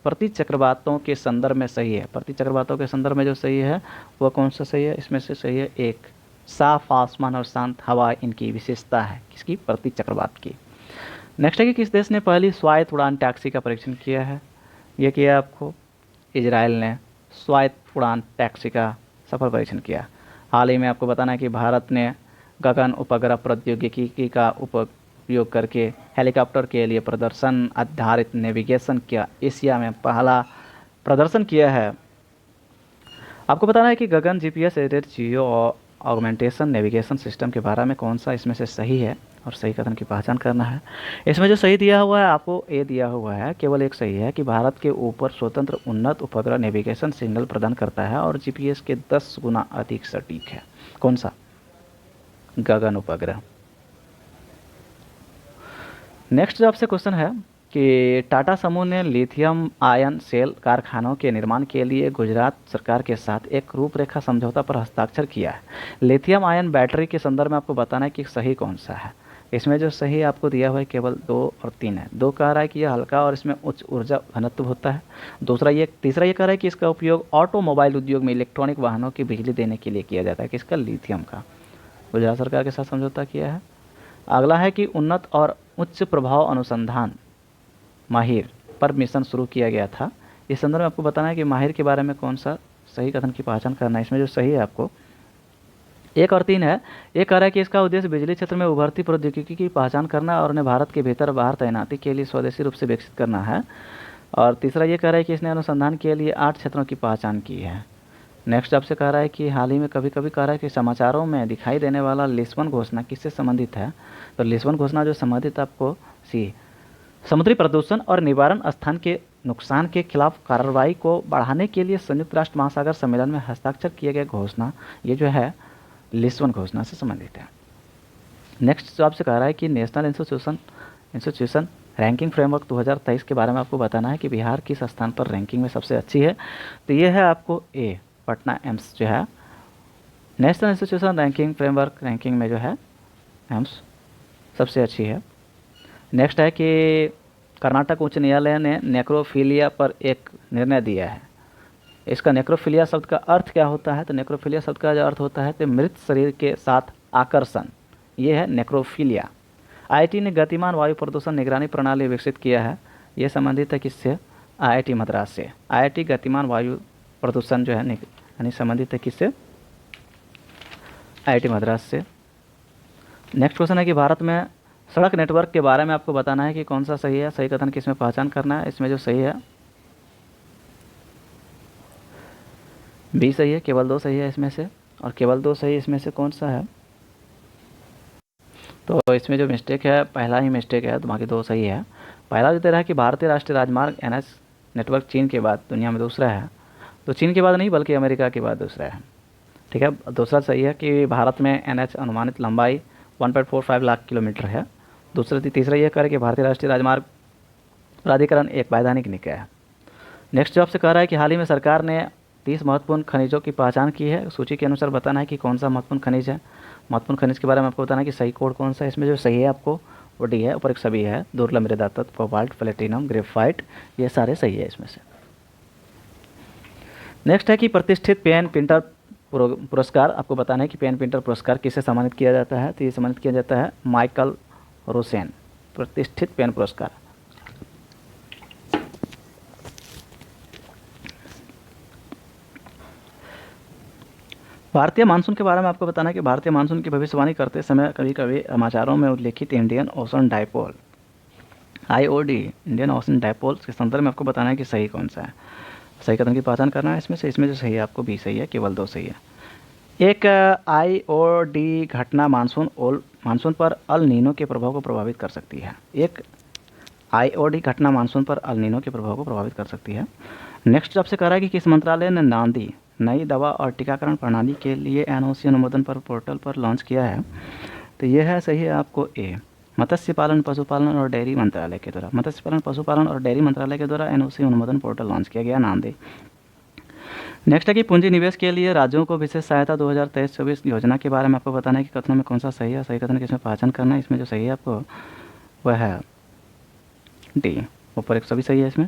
Speaker 1: प्रति चक्रवातों के संदर्भ में सही है। प्रति चक्रवातों के संदर्भ में जो सही है वह कौन सा सही है, इसमें से सही है एक, साफ आसमान और शांत हवा इनकी विशेषता है, किसकी, प्रति चक्रवात की। नेक्स्ट है कि किस देश ने पहली स्वायत्त उड़ान टैक्सी का परीक्षण किया है, यह किया आपको इजराइल ने स्वायत्त उड़ान टैक्सी का सफल परीक्षण किया। हाल ही में आपको बताना है कि भारत ने गगन उपग्रह प्रौद्योगिकी का उपयोग करके हेलीकॉप्टर के लिए प्रदर्शन आधारित नेविगेशन किया, एशिया में पहला प्रदर्शन किया है। आपको बताना है कि GAGAN GPS aided geo augmentation navigation system के बारे में कौन सा इसमें से सही है और सही कथन की पहचान करना है। इसमें जो सही दिया हुआ है आपको ए दिया हुआ है, केवल एक सही है कि भारत के ऊपर स्वतंत्र उन्नत उपग्रह नेविगेशन सिग्नल प्रदान करता है और जीपीएस के 10 गुना अधिक सटीक है। कौन सा? गगन उपग्रह। नेक्स्ट जो आपसे क्वेश्चन है कि टाटा समूह ने लिथियम आयन सेल कारखानों के निर्माण के लिए गुजरात सरकार के साथ एक रूपरेखा समझौता पर हस्ताक्षर किया है। लिथियम आयन बैटरी के संदर्भ में आपको बताना है कि सही कौन सा है। इसमें जो सही आपको दिया हुआ है केवल 2 और 3 है। 2 कह रहा है कि यह हल्का और इसमें उच्च ऊर्जा घनत्व होता है। तीसरा ये कह रहा है कि इसका उपयोग ऑटोमोबाइल उद्योग में इलेक्ट्रॉनिक वाहनों की बिजली देने के लिए किया जाता है। किसका? लिथियम का। गुजरात सरकार के साथ समझौता किया है। अगला है कि उन्नत और उच्च प्रभाव अनुसंधान माहिर पर मिशन शुरू किया गया था। इस संदर्भ में आपको बताना है कि माहिर के बारे में कौन सा सही कथन की पहचान करना है। इसमें जो सही है आपको 1 और 3 है। एक कह रहा है कि इसका उद्देश्य बिजली क्षेत्र में उभरती प्रौद्योगिकी की पहचान करना और उन्हें भारत के भीतर बाहर तैनाती के लिए स्वदेशी रूप से विकसित करना है। और तीसरा ये कह रहा है कि इसने अनुसंधान के लिए 8 क्षेत्रों की पहचान की है। नेक्स्ट आपसे कह रहा है कि हाल ही में कभी कभी कह रहा है कि समाचारों में दिखाई देने वाला लिस्बन घोषणा किससे संबंधित है। तो लिस्बन घोषणा जो संबंधित आपको सी समुद्री प्रदूषण और निवारण स्थान के नुकसान के खिलाफ कार्रवाई को बढ़ाने के लिए संयुक्त राष्ट्र महासागर सम्मेलन में हस्ताक्षर किए गए घोषणा, ये जो है लिस्बन घोषणा से संबंधित है। नेक्स्ट जो आपसे कह रहा है कि नेशनल इंस्टीट्यूशन रैंकिंग फ्रेमवर्क 2023 के बारे में आपको बताना है कि बिहार किस स्थान पर रैंकिंग में सबसे अच्छी है। तो ये है आपको ए, पटना एम्स जो है national institution ranking framework ranking में जो है एम्स सबसे अच्छी है। नेक्स्ट है कि कर्नाटक उच्च न्यायालय ने नेक्रोफिलिया पर एक निर्णय दिया है। इसका नेक्रोफिलिया शब्द का अर्थ क्या होता है? तो नेक्रोफिलिया शब्द का जो अर्थ होता है तो मृत शरीर के साथ आकर्षण, ये है नेक्रोफिलिया। आईआईटी ने गतिमान वायु प्रदूषण निगरानी प्रणाली विकसित किया है। ये संबंधित है किससे? आईआईटी मद्रास से। आईआईटी गतिमान वायु प्रदूषण जो है यानी संबंधित है किससे? आईआईटी मद्रास से। नेक्स्ट क्वेश्चन है कि भारत में सड़क नेटवर्क के बारे में आपको बताना है कि कौन सा सही है, सही कथन किसमें पहचान करना है। इसमें जो सही है बी सही है, केवल 2 सही है इसमें से, और केवल 2 सही इसमें से कौन सा है? तो इसमें जो मिस्टेक है पहला ही मिस्टेक है, तो बाकी 2 सही है। पहला जो दे रहा है कि भारतीय राष्ट्रीय राजमार्ग एनएच नेटवर्क चीन के बाद दुनिया में दूसरा है। तो चीन के बाद नहीं बल्कि अमेरिका के बाद दूसरा है। ठीक है। दूसरा सही है कि भारत में एनएच अनुमानित लंबाई 1.45 लाख किलोमीटर है। तीसरा यह कह रहा है कि भारतीय राष्ट्रीय राजमार्ग प्राधिकरण एक वैधानिक निकाय है। नेक्स्ट जो आपसे कह रहा है कि हाल ही में सरकार ने 30 महत्वपूर्ण खनिजों की पहचान की है। सूची के अनुसार बताना है कि कौन सा महत्वपूर्ण खनिज है। महत्वपूर्ण खनिज के बारे में आपको बताना है कि सही कोड कौन सा है। इसमें जो सही है आपको वो डी है, ऊपर एक सभी है, दुर्लभ मृदा तत्व, कोबाल्ट, प्लेटिनम, ग्रेफाइट, ये सारे सही है इसमें से। नेक्स्ट है कि प्रतिष्ठित पेन प्रिंटर पुरस्कार, आपको बताना है कि पेन प्रिंटर पुरस्कार किसे सम्मानित किया जाता है। तो ये सम्मानित किया जाता है माइकल रोसेन, प्रतिष्ठित पेन पुरस्कार। भारतीय मानसून के बारे में आपको बताना है कि भारतीय मानसून की भविष्यवाणी करते समय कभी कभी समाचारों में उल्लेखित Indian ocean dipole IOD Indian ocean dipole के संदर्भ में आपको बताना है कि सही कौन सा है, सही कथन की पहचान करना है इसमें से। इसमें जो सही है आपको बी सही है, केवल 2 सही है। एक IOD घटना मानसून पर अल नीनो के प्रभाव को प्रभावित कर सकती है। एक IOD घटना मानसून पर अल नीनो के प्रभाव को प्रभावित कर सकती है। नेक्स्ट आपसे कह रहा है कि किस मंत्रालय ने नांदी नई दवा और टीकाकरण प्रणाली के लिए NOC अनुमोदन पर पोर्टल पर लॉन्च किया है। तो यह है सही है आपको ए, मत्स्य पालन पशुपालन और डेयरी मंत्रालय के द्वारा। मत्स्य पालन पशुपालन और डेयरी मंत्रालय के द्वारा NOC अनुमोदन पोर्टल लॉन्च किया गया नांदी। नेक्स्ट है कि पूंजी निवेश के लिए राज्यों को विशेष सहायता 2023-24 योजना के बारे में आपको बताना है कि कथनों में कौन सा सही है, सही कथन किसमें पहचान करना है। इसमें जो सही है आपको वह है डी, ऊपर एक सभी सही है इसमें।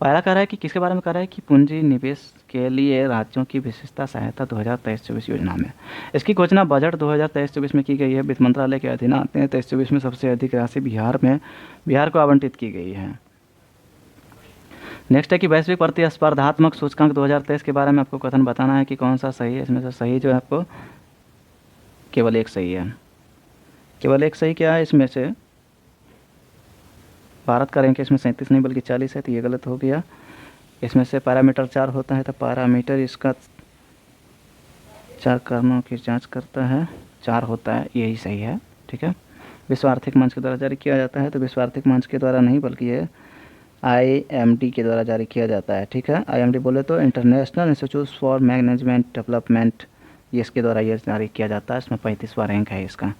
Speaker 1: पहला कह रहा है कि किसके बारे में कह रहा है कि पूंजी निवेश के लिए राज्यों की विशेषता सहायता 2023-24 योजना में। इसकी घोषणा बजट 2023-24 में की गई है। वित्त मंत्रालय के अधीन आते हैं। 23-24 में सबसे अधिक राशि बिहार को आवंटित की गई है। नेक्स्ट है कि वैश्विक प्रतिस्पर्धात्मक सूचकांक 2023 के बारे में आपको कथन बताना है कि कौन सा सही है। इसमें से सही जो है आपको केवल एक सही है, केवल एक सही क्या है इसमें से भारत का रैंक इसमें 37 नहीं बल्कि 40 है, तो ये गलत हो गया। इसमें से पैरामीटर 4 होता है, तो पैरामीटर इसका 4 कारणों की जांच करता है, 4 होता है, यही सही है। ठीक है। विश्व आर्थिक मंच के द्वारा जारी किया जाता है, तो विश्व आर्थिक मंच के द्वारा नहीं बल्कि ये IMD के द्वारा जारी किया जाता है। ठीक है। IMD बोले तो international institute for management development, ये इसके द्वारा ये जारी किया जाता है। इसमें 35वां रैंक है इसका।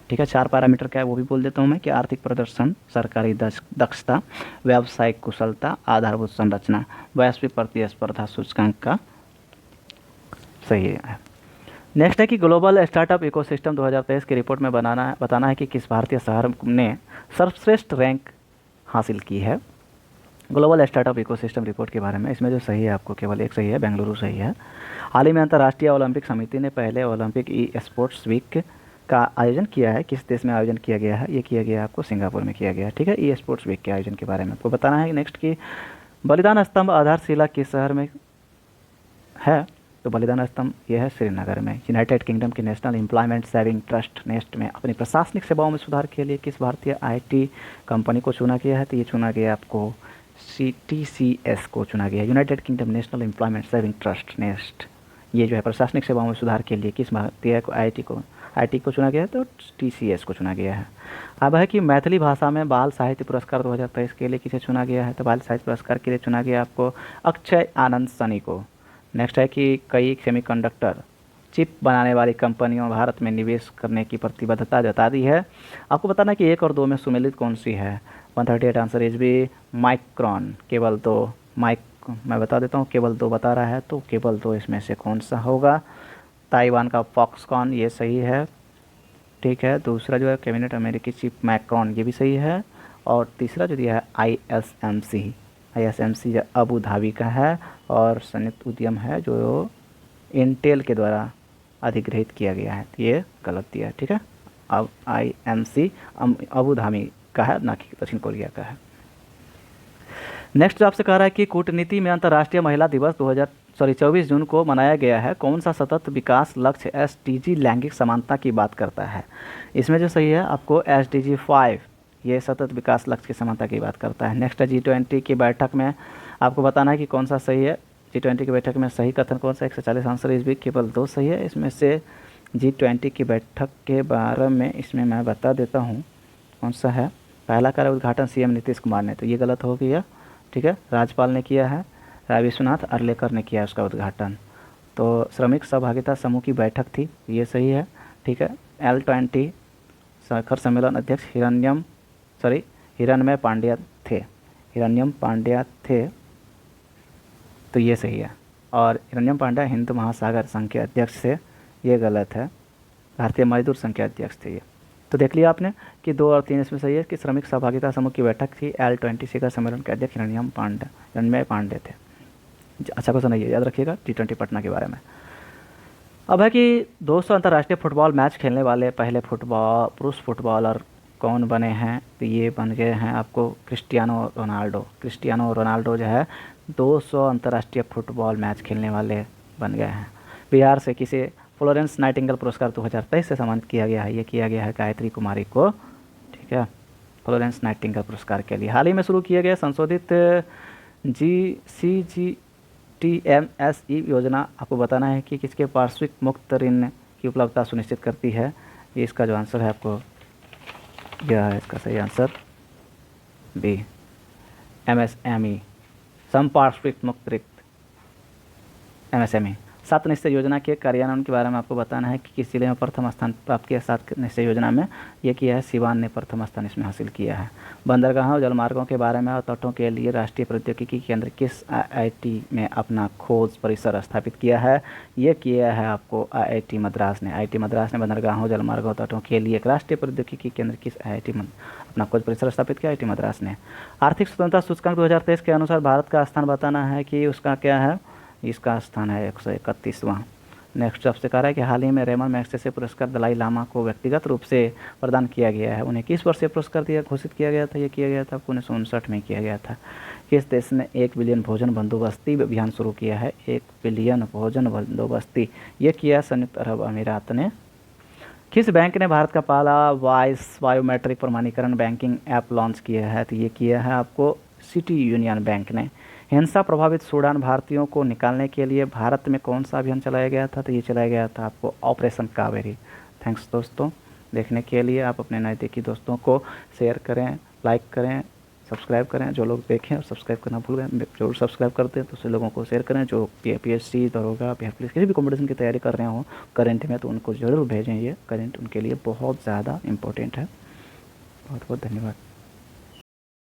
Speaker 1: ठीक है। 4 पैरामीटर क्या है वो भी बोल देता हूँ मैं, कि आर्थिक प्रदर्शन, सरकारी दक्षता, व्यावसायिक कुशलता, आधारभूत संरचना, वैश्विक प्रतिस्पर्धा सूचकांक का सही है। नेक्स्ट है कि ग्लोबल स्टार्टअप इकोसिस्टम 2023 की रिपोर्ट में बताना है कि किस भारतीय शहर ने सर्वश्रेष्ठ रैंक हासिल की है ग्लोबल स्टार्टअप इकोसिस्टम रिपोर्ट के बारे में। इसमें जो सही है आपको केवल एक सही है, बेंगलुरु सही है। हाल ही में अंतर्राष्ट्रीय ओलंपिक समिति ने पहले ओलंपिक स्पोर्ट्स वीक का आयोजन किया है। किस देश में आयोजन किया गया है? ये किया गया आपको सिंगापुर में किया गया है। ठीक है। स्पोर्ट्स वीक के आयोजन के बारे में आपको बताना है। नेक्स्ट की बलिदान स्तंभ आधारशिला किस शहर में है? तो बलिदान स्तंभ यह है श्रीनगर में। यूनाइटेड किंगडम की national employment saving trust nest में अपनी प्रशासनिक सेवाओं में सुधार के लिए किस भारतीय IT कंपनी को चुना गया है? तो ये चुना गया आपको TCS को चुना गया, United kingdom national employment saving trust nest. ये जो है प्रशासनिक सेवाओं में सुधार के लिए किस भारतीय को IT को चुना गया है? तो TCS को चुना गया है। अब है कि मैथिली भाषा में बाल साहित्य पुरस्कार 2023 के लिए किसे चुना गया है? तो बाल साहित्य पुरस्कार के लिए चुना गया आपको अक्षय आनंद सनी को। नेक्स्ट है कि कई सेमीकंडक्टर चिप बनाने वाली कंपनियों भारत में निवेश करने की प्रतिबद्धता जता दी है। आपको बताना है कि 1 और 2 में सुमेलित कौन सी है? 138 आंसर इज बी माइक्रॉन। केवल 2 मैं बता देता हूँ, केवल 2 बता रहा है, तो केवल 2 इसमें से कौन सा होगा? ताइवान का फॉक्सकॉन, ये सही है। ठीक है। दूसरा जो है कैबिनेट अमेरिकी चिप मैक्रॉन, ये भी सही है। और तीसरा जो दिया है ISMC अबू धाबी का है और संयुक्त उद्यम है जो इंटेल के द्वारा अधिग्रहित किया गया है, तो ये गलत दिया है। ठीक है। अब IMC अबू धाबी का है, ना कि दक्षिण कोरिया का है। नेक्स्ट जो आपसे कह रहा है कि कूटनीति में अंतर्राष्ट्रीय महिला दिवस 24 जून को मनाया गया है। कौन सा सतत विकास लक्ष्य SDG लैंगिक समानता की बात करता है? इसमें जो सही है आपको SDG 5, ये सतत विकास लक्ष्य की समानता की बात करता है। नेक्स्ट है G20 की बैठक में आपको बताना है कि कौन सा सही है। G20 की बैठक में सही कथन कौन सा? 140 आंसर इस भी केवल 2 सही है। इसमें से G20 की बैठक के बारे में इसमें मैं बता देता हूँ कौन सा है। पहला कार्य उद्घाटन CM नीतीश कुमार ने, तो ये गलत हो गया। ठीक है। राज्यपाल ने किया है, राय विश्वनाथ अर्लेकर ने किया उसका उद्घाटन। तो श्रमिक सहभागिता समूह की बैठक थी, ये सही है। ठीक है। L20 शिखर सम्मेलन अध्यक्ष हिरण्मय पांड्या थे, तो ये सही है। और हिरण्मय पांड्या हिंद महासागर संघ के अध्यक्ष थे, ये गलत है। भारतीय मजदूर संघ के अध्यक्ष थे ये। तो देख लिया आपने कि 2 और 3 इसमें सही है कि श्रमिक सहभागिता समूह की बैठक थी। L20 शिखर सम्मेलन के अध्यक्ष हिरण्मय पांड्या थे। अच्छा क्वेश्चन है ये, याद रखिएगा T20 पटना के बारे में। अब है कि 200 अंतर्राष्ट्रीय फुटबॉल मैच खेलने वाले पहले पुरुष फुटबॉलर कौन बने हैं? तो ये बन गए हैं आपको क्रिस्टियानो रोनाल्डो जो है 200 अंतर्राष्ट्रीय फुटबॉल मैच खेलने वाले बन गए हैं। बिहार से किसे फ्लोरेंस नाइटिंगेल पुरस्कार 2023 से सम्मानित किया गया है? ये किया गया है गायत्री कुमारी को। ठीक है। फ्लोरेंस नाइटिंगेल पुरस्कार के लिए हाल ही में शुरू किया गया संशोधित GCGTMSE योजना आपको बताना है कि किसके पार्श्विक मुक्त ऋण की उपलब्धता सुनिश्चित करती है? ये इसका जो आंसर है आपको यह है, इसका सही आंसर B MSME, समपार्श्विक मुक्त ऋण MSME। 7 निश्चय योजना के कार्यान्वयन के बारे में आपको बताना है कि किस जिले में प्रथम स्थान प्राप्त किया 7 निश्चय योजना में? ये किया है सिवान ने प्रथम स्थान इसमें हासिल किया है। बंदरगाहों जलमार्गों के बारे में और तटों के लिए राष्ट्रीय प्रौद्योगिकी केंद्र किस IIT में अपना खोज परिसर स्थापित किया है? ये किया है आपको IIT मद्रास ने। IIT मद्रास ने बंदरगाहों जलमार्गों तटों के लिए एक राष्ट्रीय प्रौद्योगिकी केंद्र किस IIT में अपना खोज परिसर स्थापित किया? IIT मद्रास ने। आर्थिक स्वतंत्रता सूचकांक 2023 के अनुसार भारत का स्थान बताना है कि उसका क्या है? इसका स्थान है 131वां। नेक्स्ट आपसे कह रहा है कि हाल ही में रेमन मैग्सेसे पुरस्कार दलाई लामा को व्यक्तिगत रूप से प्रदान किया गया है। उन्हें किस वर्ष से पुरस्कार घोषित किया गया था? ये किया गया था 1959 में किया गया था। किस देश ने 1 बिलियन भोजन बंदोबस्ती अभियान शुरू किया है? 1 बिलियन भोजन बंदोबस्ती ये किया संयुक्त अरब अमीरात ने।
Speaker 2: किस बैंक ने भारत का पहला वॉइस बायोमेट्रिक प्रमाणीकरण बैंकिंग ऐप लॉन्च किया है? तो ये किया है आपको सिटी यूनियन बैंक ने। हिंसा प्रभावित सूडान भारतीयों को निकालने के लिए भारत में कौन सा अभियान चलाया गया था? तो ये चलाया गया था आपको ऑपरेशन कावेरी। थैंक्स दोस्तों देखने के लिए। आप अपने नज़दीकी दोस्तों को शेयर करें, लाइक करें, सब्सक्राइब करें। जो लोग देखें और सब्सक्राइब करना भूल गए जरूर सब्सक्राइब कर दें। दूसरे लोगों को शेयर करें जो PSC दरोगा, बिहार पुलिस किसी भी कॉम्पिटिशन की तैयारी कर रहे हों करंट में, तो उनको ज़रूर भेजें। ये करंट उनके लिए बहुत ज़्यादा इम्पोर्टेंट है। बहुत बहुत धन्यवाद।